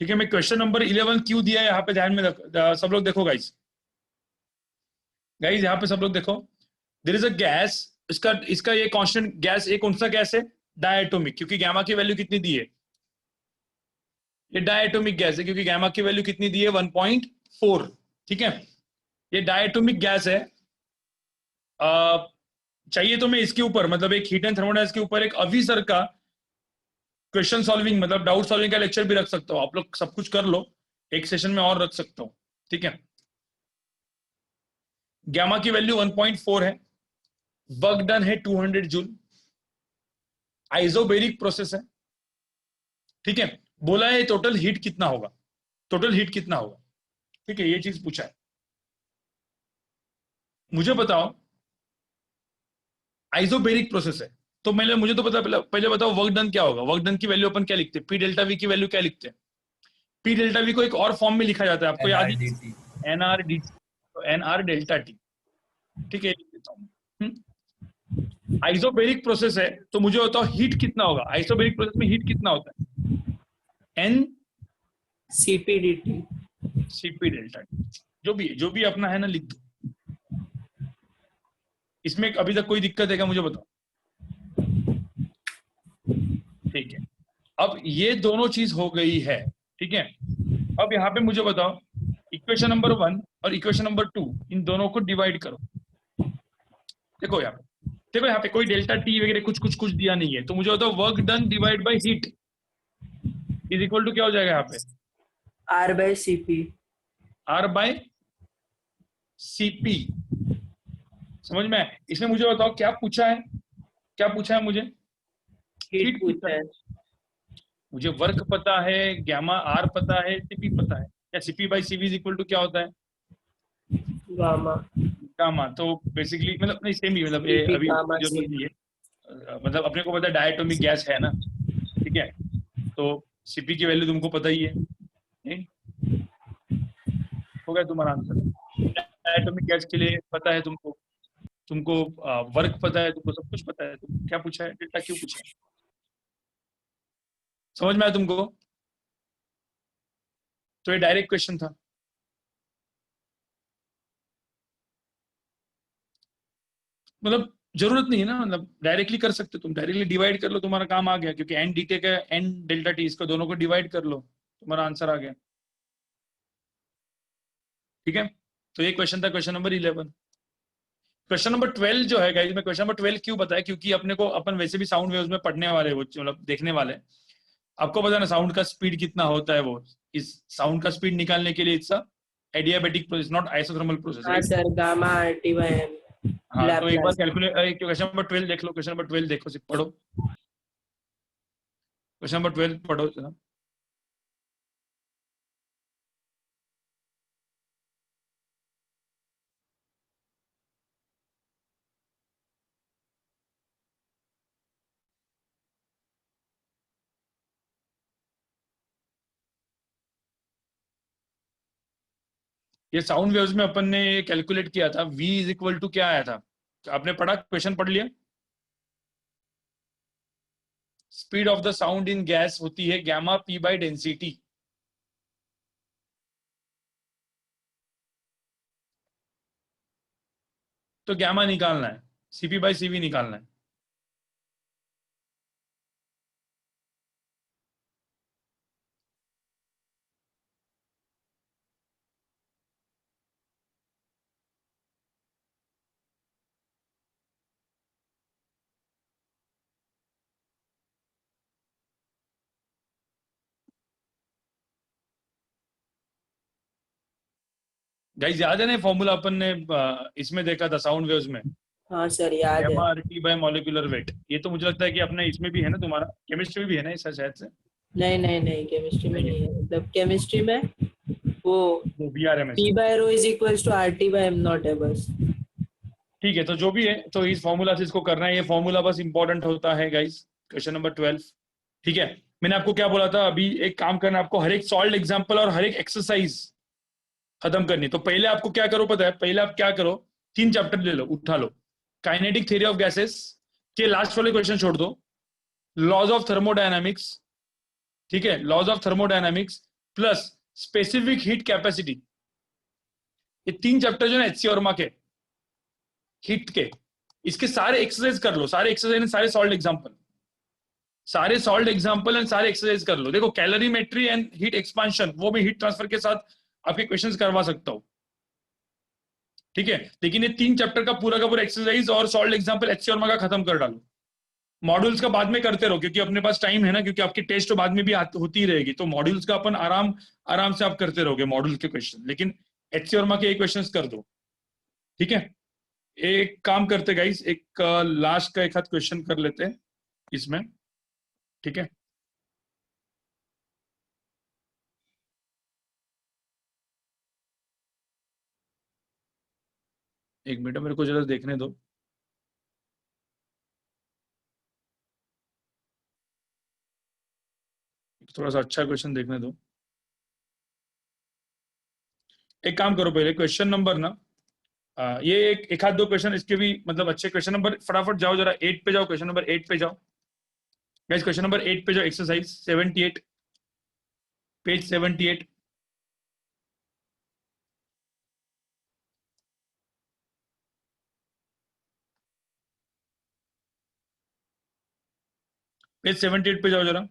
ठीक है, मैं क्वेश्चन नंबर 11 क्यों दिया है यहाँ पे ध्यान में सब लोग देखो गाइस, यहाँ पे सब लोग देखो, देयर इज अ गैस, इसका ये कांस्टेंट गैस, ये कौन सा गैस है, डायटोमिक, क्योंकि गामा की वैल्यू कितनी दी है, ये डायटोमिक गैस है क्योंकि गामा की वैल्यू कितनी दी है 1.4, ठीक है, ये डायटोमिक गैस है। चाहिए तो मैं इसके ऊपर मतलब एक हीट एंड थर्मोडायनेमिक्स के ऊपर एक अभी सर का क्वेश्चन सॉल्विंग मतलब डाउट सॉल्विंग का लेक्चर भी रख सकता हूँ, आप लोग सब कुछ कर लो, एक सेशन में और रख सकता हूँ, ठीक है। गामा की वैल्यू 1.4 है, वर्क डन है 200 जूल, आइसोबेरिक प्रोसेस है, ठीक है, बोला है टोटल हीट कितना होगा, टोटल हीट कितना होगा, ठीक है, ये चीज पूछा है। मुझे बताओ आइसोबेरिक प्रोसेस है तो मुझे तो पता, पहले बताओ वर्क डन क्या होगा, वर्क डन की वैल्यू अपन क्या लिखते हैं, पी डेल्टा वी की वैल्यू क्या लिखते हैं, पी डेल्टा वी को एक और फॉर्म में लिखा जाता है, आपको याद है, एनआरडी, तो एनआर डेल्टा टी, ठीक है। आइसोबेरिक प्रोसेस है तो मुझे बताओ हीट कितना होगा, आइसोबेरिक प्रोसेस में हीट कितना होता है, N CP DT, CP delta T, जो भी अपना है ना लिख दो। इसमें अभी तक कोई दिक्कत है क्या, मुझे बताओ, ठीक है। अब ये दोनों चीज हो गई है, ठीक है। अब यहाँ पे मुझे बताओ इक्वेशन नंबर 1 और इक्वेशन नंबर 2 इन दोनों को डिवाइड करो। देखो यहाँ पे कोई डेल्टा टी वगैरह कुछ दिया नहीं है, तो मुझे बताओ work done divide by heat is equal to क्या हो जाएगा यहाँ पे, R by CP, R by CP, समझ में आया? इसमें मुझे बताओ क्या पूछा है मुझे, हीट पूछा है, मुझे वर्क पता है, गामा आर पता है, सीपी पता है, या CP by CV is equal to क्या होता है, गामा, गामा, तो बेसिकली मतलब नहीं सेम ही, मतलब ये अभी गामा जरूरत नहीं है, मतलब अपने को पता है डायटोमिक गैस है ना, ठीक है, तो सीपी की वैल्यू तुमको पता ही है, नहीं? हो गया तुम्हारा आंसर, डायटोमिक गैस के लिए पता है तुमको वर्क पता है, तुमको सब कुछ पता है, तुम क्या पूछा है, डेल्टा क्यों पूछा है, समझ में आया तुमको? तो ये डायरेक्ट क्वेश्चन था, मतलब जरूरत नहीं है ना, मतलब डायरेक्टली कर सकते तुम, डायरेक्टली डिवाइड कर लो, तुम्हारा काम आ गया, क्योंकि एन डीटे का एन डेल्टा टी, इसको दोनों को डिवाइड कर लो, तुम्हारा आंसर आ गया, ठीक है। तो ये क्वेश्चन था क्वेश्चन नंबर 11। क्वेश्चन नंबर 12 जो है गाइस, मैं क्वेश्चन नंबर 12 क्यों बताया, क्योंकि अपने को अपन वैसे भी साउंड वेव्स में पढ़ने वाले, वो मतलब देखने वाले, आपको पता है ना साउंड का स्पीड कितना होता है, वो इस साउंड का स्पीड निकालने के लिए it's adiabatic process, not isothermal process. हाँ sir, gamma RT by M, हाँ, तो एक बार कैलकुलेट, क्वेश्चन नंबर 12 देख लो, क्वेश्चन नंबर 12 देखो, सिर्फ पढ़ो, क्वेश्चन नंबर 12 पढ़ो जरा। ये साउंड वेव्स में अपन ने कैलकुलेट किया था, v इज इक्वल टू क्या आया था, आपने पढ़ा, क्वेश्चन पढ़ लिया, speed of the sound in gas होती है गामा p बाय डेंसिटी, तो गामा निकालना है, cp बाय cv निकालना है, गाइस याद है ना फॉर्मूला अपन ने इसमें देखा था साउंड वेव्स में, हाँ सर याद है, gamma RT bye molecular weight, ये तो मुझे लगता है कि अपने इसमें भी है ना, तुम्हारा केमिस्ट्री में भी है ना इस शायद से, नहीं केमिस्ट्री में नहीं है, मतलब केमिस्ट्री में वो VRMS, P by rho is equals to RT by M naught है बस, ठीक है, तो जो भी है, तो इस फॉर्मूला से इसको करना है, ये फॉर्मूला बस इंपॉर्टेंट होता है गाइस, क्वेश्चन नंबर 12, ठीक है। मैंने आपको क्या बोला था, अभी एक काम करना, आपको हर एक सॉल्व एग्जांपल और हर एक एक्सरसाइज खत्म करनी, तो पहले आपको क्या करो पता है, पहले आप क्या करो, 3 चैप्टर ले लो, उठा लो, काइनेटिक थ्योरी ऑफ गैसेस के लास्ट वाले क्वेश्चन छोड़ दो, लॉज ऑफ थर्मोडायनामिक्स, ठीक है, laws of thermodynamics, plus specific heat capacity, ये 3 चैप्टर जो है एचसी वर्मा के हीट के, इसके सारे एक्सरसाइज कर लो, सारे एक्सरसाइज, सारे सॉल्व एग्जांपल, सारे सॉल्व एग्जांपल एंड सारे एक्सरसाइज कर लो। देखो कैलोरीमेट्री एंड हीट एक्सपांशन वो भी हीट ट्रांसफर के साथ आपके क्वेश्चंस करवा सकता हूँ, ठीक है। लेकिन ये 3 चैप्टर का पूरा एक्सरसाइज और सॉल्व एग्जांपल एचसी वर्मा का खत्म कर डालो। मॉड्यूल्स का बाद में करते रहो क्योंकि अपने पास टाइम है ना, क्योंकि आपकी टेस्ट तो बाद में भी होती ही रहेगी, तो मॉड्यूल्स का अपन आराम से आप करते रहोगे मॉड्यूल के क्वेश्चन, लेकिन एचसी वर्मा के क्वेश्चंस कर दो, ठीक है। एक काम करते गाइस, एक लास्ट का एक हाथ क्वेश्चन कर लेते हैं इसमें, ठीक है। एक मिनट मेरे को जरा देखने दो। थोड़ा सा अच्छा क्वेश्चन देखने दो। एक काम करो, पहले क्वेश्चन नंबर ना ये एक आध 2 क्वेश्चन इसके भी मतलब अच्छे क्वेश्चन नंबर, फटाफट जाओ जरा 8 पे जाओ, क्वेश्चन नंबर 8 पे जाओ गाइस, क्वेश्चन नंबर 8 पे जाओ, एक्सरसाइज 78, पेज 78। पेज 78 पे जाओ जरा।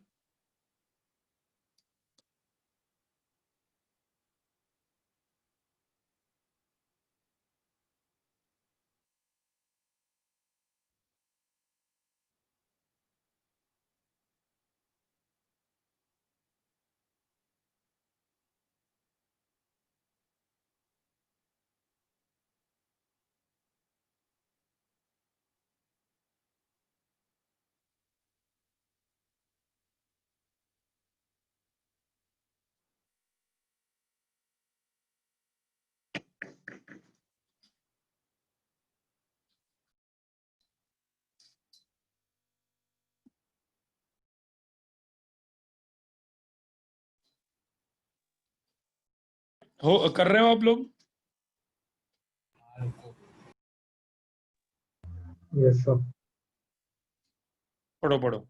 हो कर रहे हो आप लोग? Yes sir. पढ़ो पढ़ो।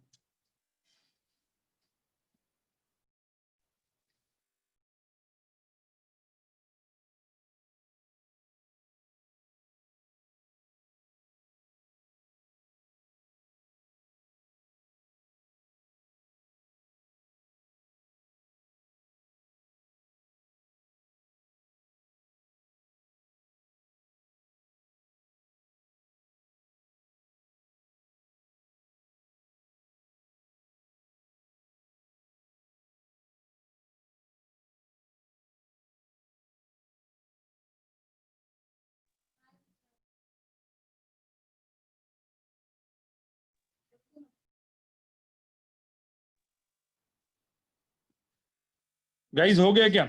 गाइस हो गया क्या?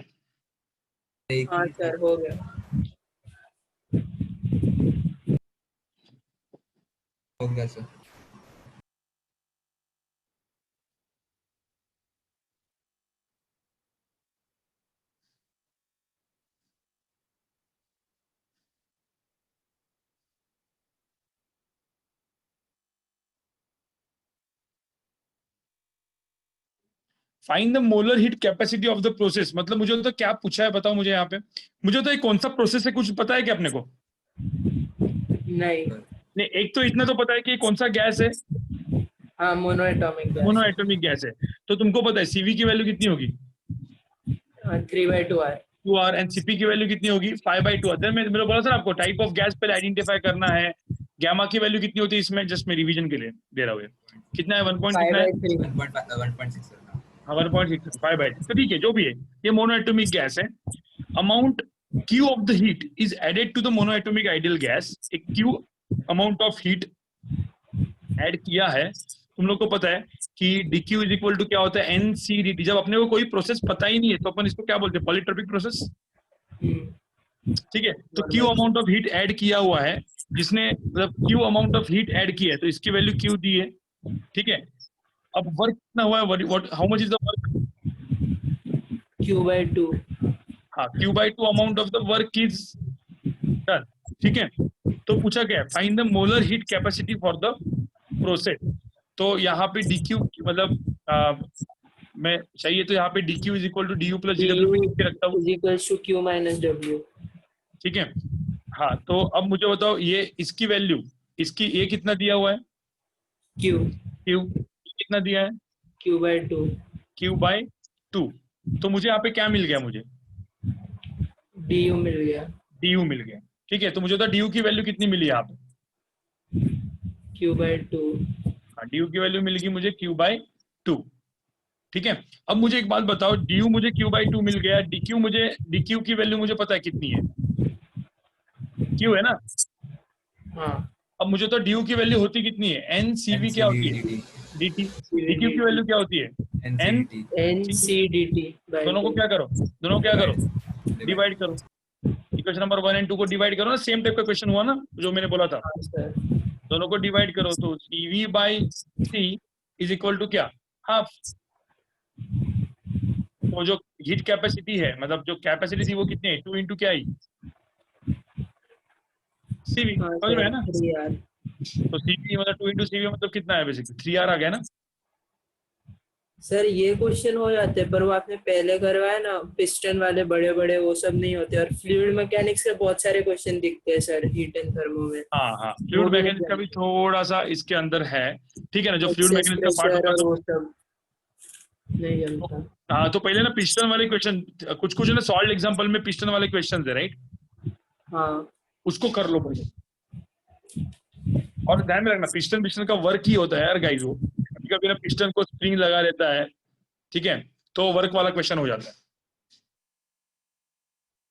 हाँ सर हो गया। हो गया sir. Find the molar heat capacity of the process, मतलब मुझे तो क्या पूछा है बताओ मुझे यहाँ पे, मुझे तो एक कौन सा प्रोसेस है कुछ पता है क्या अपने को? नहीं, एक तो इतना तो पता है कि कौन सा गैस है, हाँ मोनोएटॉमिक गैस है। तो तुमको पता है सीवी की वैल्यू कितनी होगी? 3/2R 2R, एंड सीपी की वैल्यू कितनी होगी? 5/2R। मैंने बोला सर आपको टाइप ऑफ गैस पहले आइडेंटिफाई करना है। गैमा की वैल्यू कितनी होती है इसमें, जस्ट मैं रिवीजन के लिए दे रहा हूँ, कितना है 1 पॉइंट कितना है? 1.6 सर। 1.65, तो ठीक है जो भी है, ये मोनोएटॉमिक गैस है। Amount Q of the heat is added to the monoatomic ideal gas, एक Q amount of heat add किया है। तुम लोग को पता है कि dq इज इक्वल टू क्या होता है? NCDT। जब अपने को कोई प्रोसेस पता ही नहीं है तो अपन इसको क्या बोलते हैं? पॉलीट्रोपिक प्रोसेस, ठीक है। तो Q amount of heat add किया हुआ है, जिसने मतलब Q amount of heat add की है तो इसकी वैल्यू Q दी है, ठीक है। अब वर्क कितना हुआ है? What how much is the work? Q/2। हाँ, Q/2 amount of the work is done, ठीक है। तो पूछा क्या है? Find the molar heat capacity for the process. तो यहाँ पे dq मतलब मैं चाहिए तो यहाँ पे dq is equal to du plus dw भी लिख के रखता हूँ, is equals to q minus w। ठीक है। हाँ, तो अब मुझे बताओ ये इसकी वैल्यू, इसकी ये कितना दिया हुआ है, q q कितना दिया है, q by 2 q बाय 2। तो मुझे यहाँ पे क्या मिल गया, मुझे du मिल गया, du मिल गया, ठीक है। तो मुझे बता du की वैल्यू कितनी मिली यहाँ पे, q by 2। हाँ, du की वैल्यू मिल गई मुझे q बाय 2, ठीक है। अब मुझे एक बात बताओ, du मुझे q बाय 2 मिल गया, dq की वैल्यू मुझे पता है कितनी है, q है ना। हाँ, अब मुझे तो du की वैल्यू होती कितनी है, ncv क्या होती है, dt, dq की वैल्यू क्या होती है, n। NCDT by दोनों को 2। क्या करो, दोनों को क्या करो, डिवाइड करो। इक्वेशन नंबर 1 और 2 को डिवाइड करो ना, सेम टाइप का क्वेश्चन हुआ ना जो मैंने बोला था, हाँ सर, दोनों को डिवाइड करो तो cv by c is equal to क्या, हाफ। तो जो हीट कैपेसिटी है, मतलब जो कैपेसिटी थी वो कितनी है, 2 इंटू क्या आई, cv, हाँ समझ में है सर, ना। 3R। तो cv मतलब 2 इंटू cv मतलब कितना है, बेसिकली 3r आ गया ना। सर ये क्वेश्चन हो जाते हैं, पर वो आपने पहले करवाया ना, पिस्टन वाले बड़े बड़े वो सब नहीं होते, और फ्लूइड मैकेनिक्स के बहुत सारे क्वेश्चन दिखते हैं सर हीट एंड थर्मो में। हाँ हाँ, वो फ्लूइड भी नहीं मैकेनिक्स का भी जानते। थोड़ा सा इसके अंदर है, ठीक है ना, जो फ्लूइड एक्सेस मैकेनिक्स का पार्ट प्रेशर होता और है। वो सब नहीं जानता। हाँ, तो पहले ना पिस्टन वाले क्वेश्चन, कुछ कुछ ना सॉल्व एग्जांपल में पिस्टन वाले क्वेश्चन है, राइट, हाँ उसको कर लो पहले। और ध्यान में रखना, पिस्टन का वर्क ही होता है यार गाइस, वो कभी कभी ना पिस्टन को स्प्रिंग लगा देता है, ठीक है, तो वर्क वाला क्वेश्चन हो जाता है।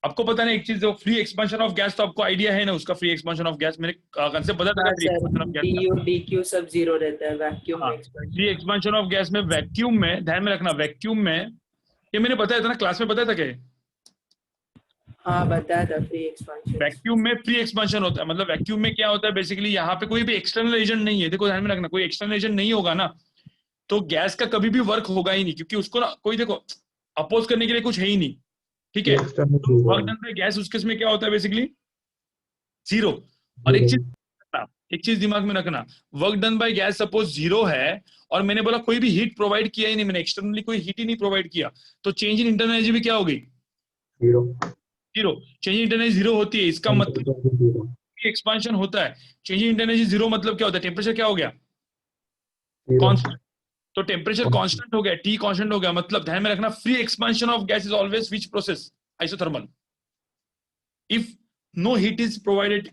आपको पता नहीं एक चीज, जो फ्री एक्सपेंशन ऑफ गैस, तो आपको आइडिया है ना उसका, फ्री एक्सपेंशन ऑफ गैस मैंने कंसेप्ट बताया था, हाँ free sir, expansion of gas का। DU DQ सब जीरो रहता है वैक्यूम हाँ, expansion. Free expansion of gas में वैक्यूम में, ध्यान में रखना वैक्यूम में, ये मैंने बताया था ना क्लास में, बताया था क्या, हाँ बताया था फ्री एक्सपेंशन। वैक्यूम में फ्री एक्सपेंशन होता है। मतलब वैक्यूम में क्या होता है बेसिकली, यहाँ पे कोई भी एक्सटर्नल एजेंट नहीं है, देखो ध्यान में रखना, कोई एक्सटर्नल एजेंट नहीं होगा ना, तो गैस का कभी भी वर्क होगा ही नहीं, क्योंकि उसको ना कोई, देखो अपोज करने के लिए कुछ है ही नहीं, ठीक है। तो वर्क डन बाय गैस उसके इसमें क्या होता है बेसिकली, जीरो। और एक चीज दिमाग में रखना, work done by gas suppose zero है, और मैंने बोला कोई भी हीट प्रोवाइड किया ही नहीं, मैंने एक्सटर्नली कोई हीट ही नहीं प्रोवाइड किया, तो चेंज इन इंटरनल एनर्जी भी क्या हो गई, zero. Change in internal energy zero होती है, इसका मतलब एक्सपांशन होता है। Change in internal energy zero मतलब क्या होता है, टेम्परेचर क्या हो गया, कांस्टेंट। तो टेम्परेचर कांस्टेंट हो गया, टी कांस्टेंट हो गया, मतलब ध्यान में रखना, free expansion of gas is always which process, isothermal, if no heat is provided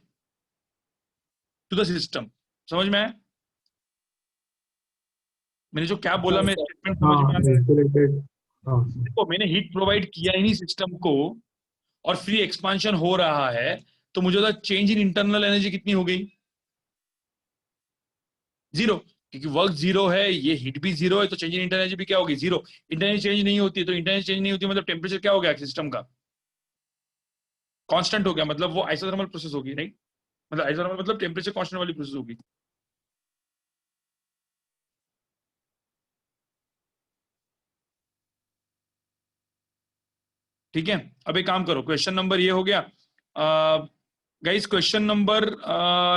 to the system. समझ में आया मैंने जो क्या बोला, मैं स्टेटमेंट समझ में आया। देखो मैंने हीट प्रोवाइड किया ही नहीं सिस्टम को, और फ्री एक्सपांशन हो रहा है, तो मुझे तो चेंज इन इंटरनल एनर्जी कितनी हो गई, जीरो, क्योंकि वर्क जीरो है, ये हीट भी जीरो है, तो चेंज इन इंटरनल एनर्जी भी क्या होगी, जीरो। इंटरनल चेंज नहीं होती, तो इंटरनल चेंज नहीं होती मतलब टेम्परेचर क्या हो गया सिस्टम का, कांस्टेंट हो गया, मतलब वो आइसोथर्मल प्रोसेस होगी, राइट। मतलब आइसोथर्मल मतलब टेम्परेचर कांस्टेंट वाली प्रोसेस होगी। ठीक है, अब एक काम करो, क्वेश्चन नंबर ये हो गया गाइस, क्वेश्चन नंबर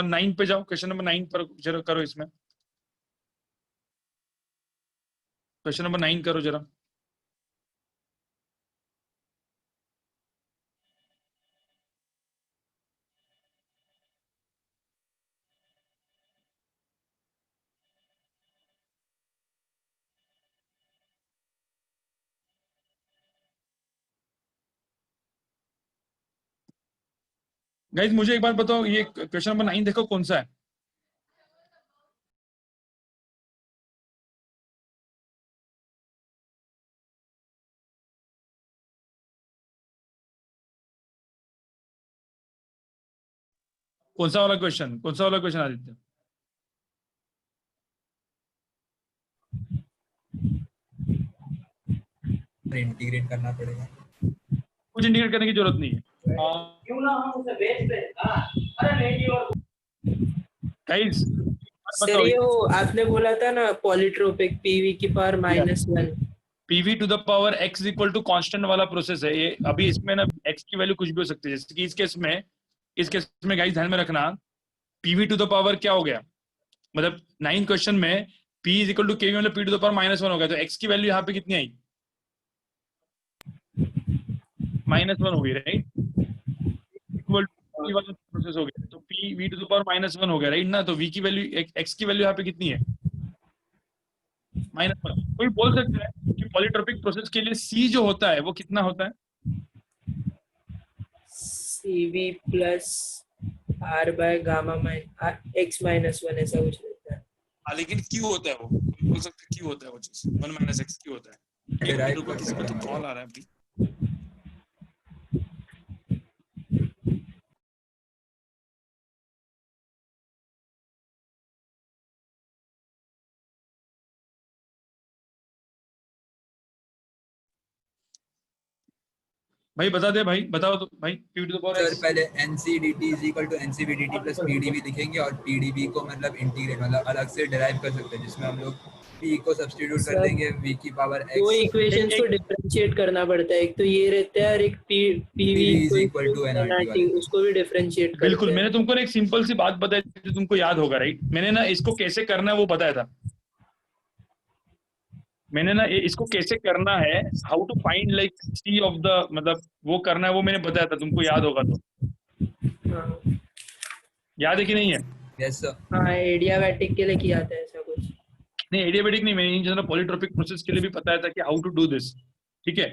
9 पे जाओ, क्वेश्चन नंबर 9 पर जरा करो, इसमें क्वेश्चन नंबर 9 करो जरा। गाइस मुझे एक बात बताओ, ये क्वेश्चन नंबर 9 देखो कौन सा है, कौन सा वाला क्वेश्चन, कौन सा वाला क्वेश्चन आदित्य, इंटीग्रेट करना पड़ेगा। कुछ इंडिकेट करने की जरूरत नहीं है गाइस। सर ये वो आपने बोला था ना पॉलीट्रोपिक पीवी की power -1। PV to the power X equal to constant वाला प्रोसेस है ये। अभी इसमें ना एक्स की वैल्यू कुछ भी हो सकती है, जैसे कि इस केस में गाइस ध्यान में रखना, पीवी टू द पावर क्या हो गया, मतलब 9 क्वेश्चन में p इज इक्वल टू के मतलब p टू द पावर -1 हो गया, तो x की वैल्यू यहाँ पे कितनी आई? -1 हो गई, राइट? इक्वल टू p वाला प्रोसेस हो गया, तो p v to the power -1 हो गया, राइट ना? तो v की वैल्यू, x की वैल्यू यहाँ पे कितनी है? -1। कोई बोल सकता है कि पॉलीट्रोपिक प्रोसेस के लिए c जो होता है वो कितना होता है? CV plus R by gamma x minus 1 ऐसा कुछ रहता है। हाँ, लेकिन क्यों होता है वो? कोई बोल सकता है क्यों होता है वो चीज? 1 - x क्यों होता है? Derive कर किसी को तो सकते हैं। कॉल आ रहा है अभी। भाई बता दे, भाई बताओ तो भाई। p to the power sir x पहले NC dt is equal to NC v dt plus PdV लिखेंगे और PdV को मतलब इंटीग्रेट मतलब अलग से डिराइव कर सकते हैं, जिसमें हम लोग p को सब्स्टिट्यूट कर सर, देंगे v की पावर दो x इक्वेशंस को डिफरेंशिएट करना पड़ता है, एक तो ये रहता है और एक PV is equal to NRT वाले। उसको भी डिफरेंशिएट करते बिल्कुल, हैं। मैंने तुमको ना एक सिंपल सी बात बताई थी, तुमको याद होगा, राइट? मैंने ना इसको कैसे करना है वो बताया था। मैंने ना इसको कैसे करना है, how to find like C of the, मतलब वो करना है, वो मैंने बताया था, तुमको याद होगा तो। हाँ याद है कि नहीं है? Yes sir. हाँ, एडियाबैटिक के लिए किया था ऐसा कुछ। नहीं, एडियाबैटिक नहीं, मैंने इन जनरल पॉलीट्रोपिक प्रोसेस के लिए भी बताया था कि हाउ टू डू दिस। ठीक है,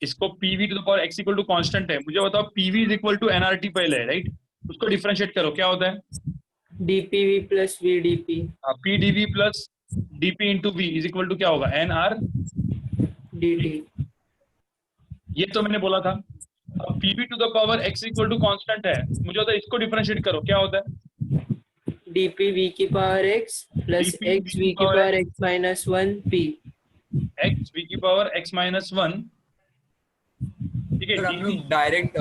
इसको pv to the power x equal to constant है, मुझे बताओ pv is equal to nRT पहले है, राइट? उसको डिफरेंशिएट करो, क्या होता है? DPV plus VDP pdv plus dp into v is equal to क्या होगा? nr DT। ये तो मैंने बोला था। अब pv to the power x equal to constant है, मुझे होता है इसको डिफरेंशिएट करो, क्या होता है? DPV की power x plus DP x v की power x minus 1 p। x v की पावर x माइनस 1, ठीक है? सर हम dp लोग डायरेक्ट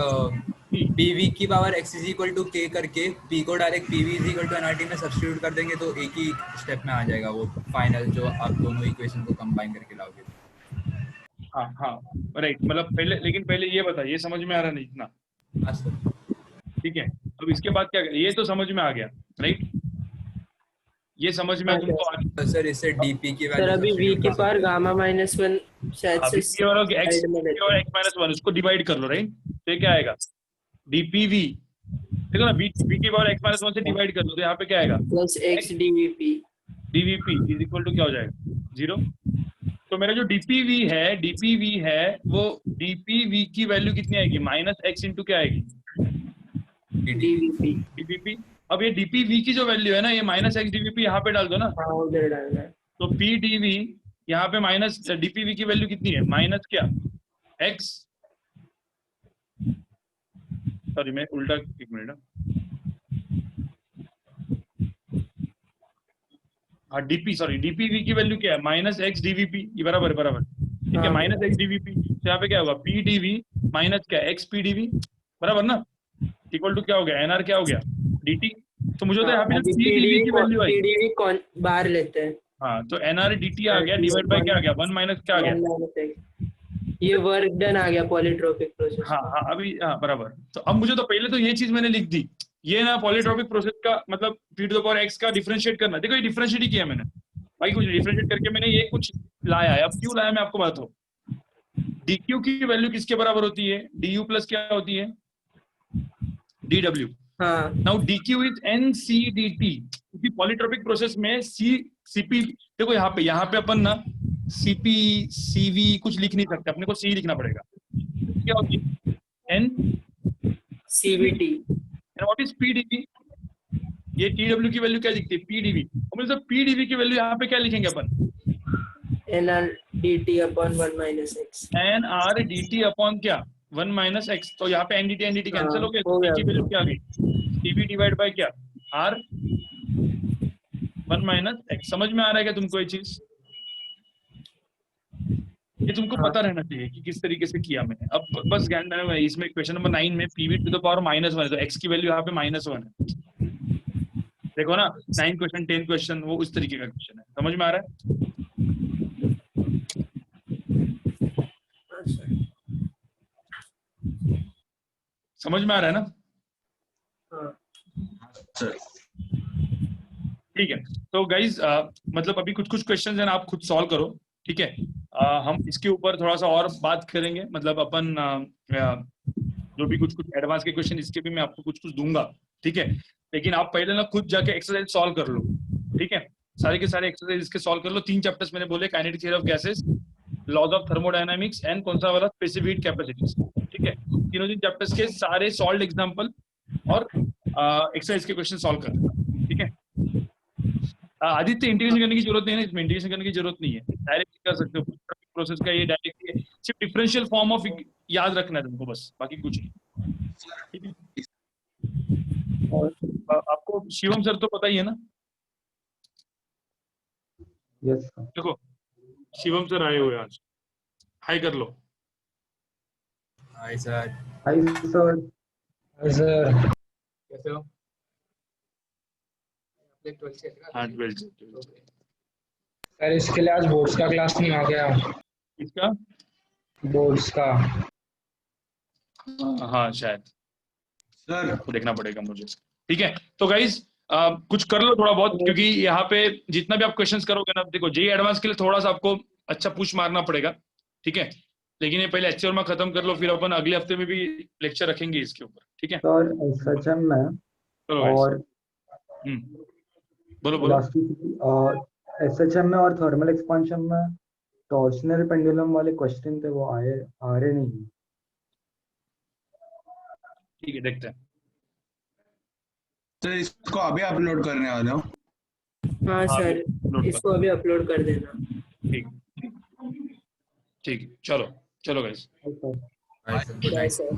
PV की power x is equal to k करके p को direct PV is equal to NRT में सब्स्टिट्यूट कर देंगे तो एक ही स्टेप में आ जाएगा वो फाइनल, जो आप दोनों इक्वेशन को कंबाइन करके लाओगे। हाँ हाँ, राइट। मतलब पहले, लेकिन पहले ये बता, ये समझ में आ रहा नहीं इतना? हाँ सर। ठीक है, अब इसके बाद क्या, ये तो समझ में आ गया, राइट? ये समझ में तुमको आ गया। तो सर इससे DP की सर वैल्यू अभी v की पावर गामा माइनस 1 शायद अभी से ये वाला x साइड में लेते और हैं। x माइनस 1 उसको डिवाइड कर लो, राइट? तो ये क्या आएगा? dpv, देखो ना, v की पावर x माइनस 1 से डिवाइड कर लो, तो यहाँ पे क्या आएगा? Plus x dvp। dvp is equal to क्या हो जाएगा? 0। तो मेरा जो dpv है वो dpv की वैल्यू कितनी आएगी? -x इंटू क्या आएगी? dvp। dvp। अब ये dpv की जो वैल्यू है ना, ये -x dvp यहाँ पे डाल दो ना, हाँ उधर डालना है। तो pdv यहाँ पे माइनस dpv की वैल्यू कितनी है? माइनस क्या? x, सॉरी मैं उल्टा, एक मिनट। हाँ dp, सॉरी dpv की वैल्यू क्या है? -x dvp, ये बराबर बराबर, ठीक है? -x dvp, तो यहाँ पे क्या होगा? pdv माइनस क्या? x pdv, बराबर ना? इक्वल टू क्या हो गया? nr क्या हो गया? dt। तो मुझे होता है यहाँ पे जो pdv की वैल्यू आई, PDV कौन बाहर लेते हैं? हाँ, तो nr dt आ गया, डिवाइड बाय क्या आ गया? 1 माइनस क्या आ गया? 1 minus x। ये वर्क डन आ गया पॉलीट्रोपिक प्रोसेस। हाँ हाँ, अभी हाँ बराबर। तो अब मुझे तो पहले तो ये चीज मैंने लिख दी, ये ना पॉलीट्रोपिक प्रोसेस का मतलब p to the power x का डिफरेंशिएट करना। देखो ये डिफरेंशिएट ही किया मैंने भाई, कुछ डिफरेंशिएट करके मैंने ये कुछ लाया है। अब क्यों लाया मैं आपको बताता हूँ। dq की वैल्यू किसके बराबर होती है? du प्लस क्या होती है? dw। हाँ now dq is nc dt, क्योंकि पॉलीट्रोपिक प्रोसेस में cp, देखो यहाँ पे अपन ना cp cv कुछ लिख नहीं सकते, अपने को c लिखना पड़ेगा। क्या होती है? n CVT। and what is pdv? ये tw की वैल्यू क्या दिखती है? pdv। और मतलब pdv की वैल्यू यहाँ पे क्या लिखेंगे अपन? nr dt upon 1 minus x। nr dt upon क्या? 1 माइनस एक्स। तो यहाँ पे ndt कैंसिल हो गए, हो तो गया। p की वैल्यू क्या आ गई? cv डिवाइड बाय क्या? r 1 minus x. समझ में आ रहा है क्या तुमको ये चीज? ये तुमको पता रहना चाहिए कि किस तरीके से किया मैंने। अब बस ज्ञान में इसमें क्वेश्चन नंबर 9 में pv टू द पावर -1 है, तो x की वैल्यू यहाँ पे -1 है। देखो ना, 9 क्वेश्चन 10 क्वेश्चन वो उस तरीके का क्वेश्चन है। समझ में आ रहा है? समझ में आ रहा है ना? हाँ सर ठीक है। तो गाइज मतलब अभी कुछ कुछ क्वेश्चंस हैं ना, आप खुद सॉल्व करो, ठीक है। हम इसके ऊपर थोड़ा सा और बात करेंगे, मतलब अपन जो भी कुछ कुछ एडवांस के क्वेश्चन इसके भी मैं आपको कुछ कुछ दूंगा, ठीक है। लेकिन आप पहले ना खुद जाके एक्सरसाइज सॉल्व कर लो, ठीक है। सारे के सारे एक्सरसाइज इसके सॉल्व कर लो। 3 चैप्टर्स मैंने बोले, kinetic theory of gases, laws of thermodynamics and कौन सा वाला, स्पेसिफिक हीट कैपेसिटीज, ठीक है। तीनों तीन चैप्टर्स के सारे सॉल्व एग्जांपल और एक्सरसाइज के क्वेश्चन सॉल्व कर लेना, ठीक है। आदित्य इंटीग्रेशन करने की जरूरत नहीं है, इसमें इंटीग्रेशन करने की जरूरत नहीं है, डायरेक्ट कर सकते हो प्रोसेस का, ये डायरेक्ट है, सिर्फ डिफरेंशियल फॉर्म ऑफ याद रखना है तुमको बस, बाकी कुछ नहीं, ठीक है। और आपको शिवम सर तो पता ही है ना, यस सर। देखो शिवम सर आए हुए आज, हाय कर लो। Hi sir. Hi sir. Sir कैसे हो? हाँ 12 सर इसके लिए आज बोर्ड्स का क्लास नहीं आ गया। इसका बोर्ड्स का हाँ शायद सर देखना पड़ेगा मुझे, ठीक है। तो गाइज कुछ कर लो थोड़ा बहुत, क्योंकि यहाँ पे जितना भी आप क्वेश्चंस करोगे ना, देखो जेईई एडवांस के लिए थोड़ा सा आपको अच्छा पुश मारना पड़ेगा, ठीक है। लेकिन ये पहले एचसीआर में खत्म कर लो, फिर अपन अगले हफ्ते में भी लेक्चर रखेंगे इसके ऊपर, ठीक है। सर एसएचएम में चलो guys, और बोलो बोलो। एसएचएम में और थर्मल एक्सपांशन में टॉर्शनल पेंडुलम वाले क्वेश्चन थे, वो आ रहे नहीं। ठीक है देखते हैं। सर इसको अभी अपलोड करने वाले हो? हाँ सर, upload कर। इसको अभी अपलोड कर देना। ठीक ठीक है, चलो चलो guys. Hi sir, good bye night. Sir.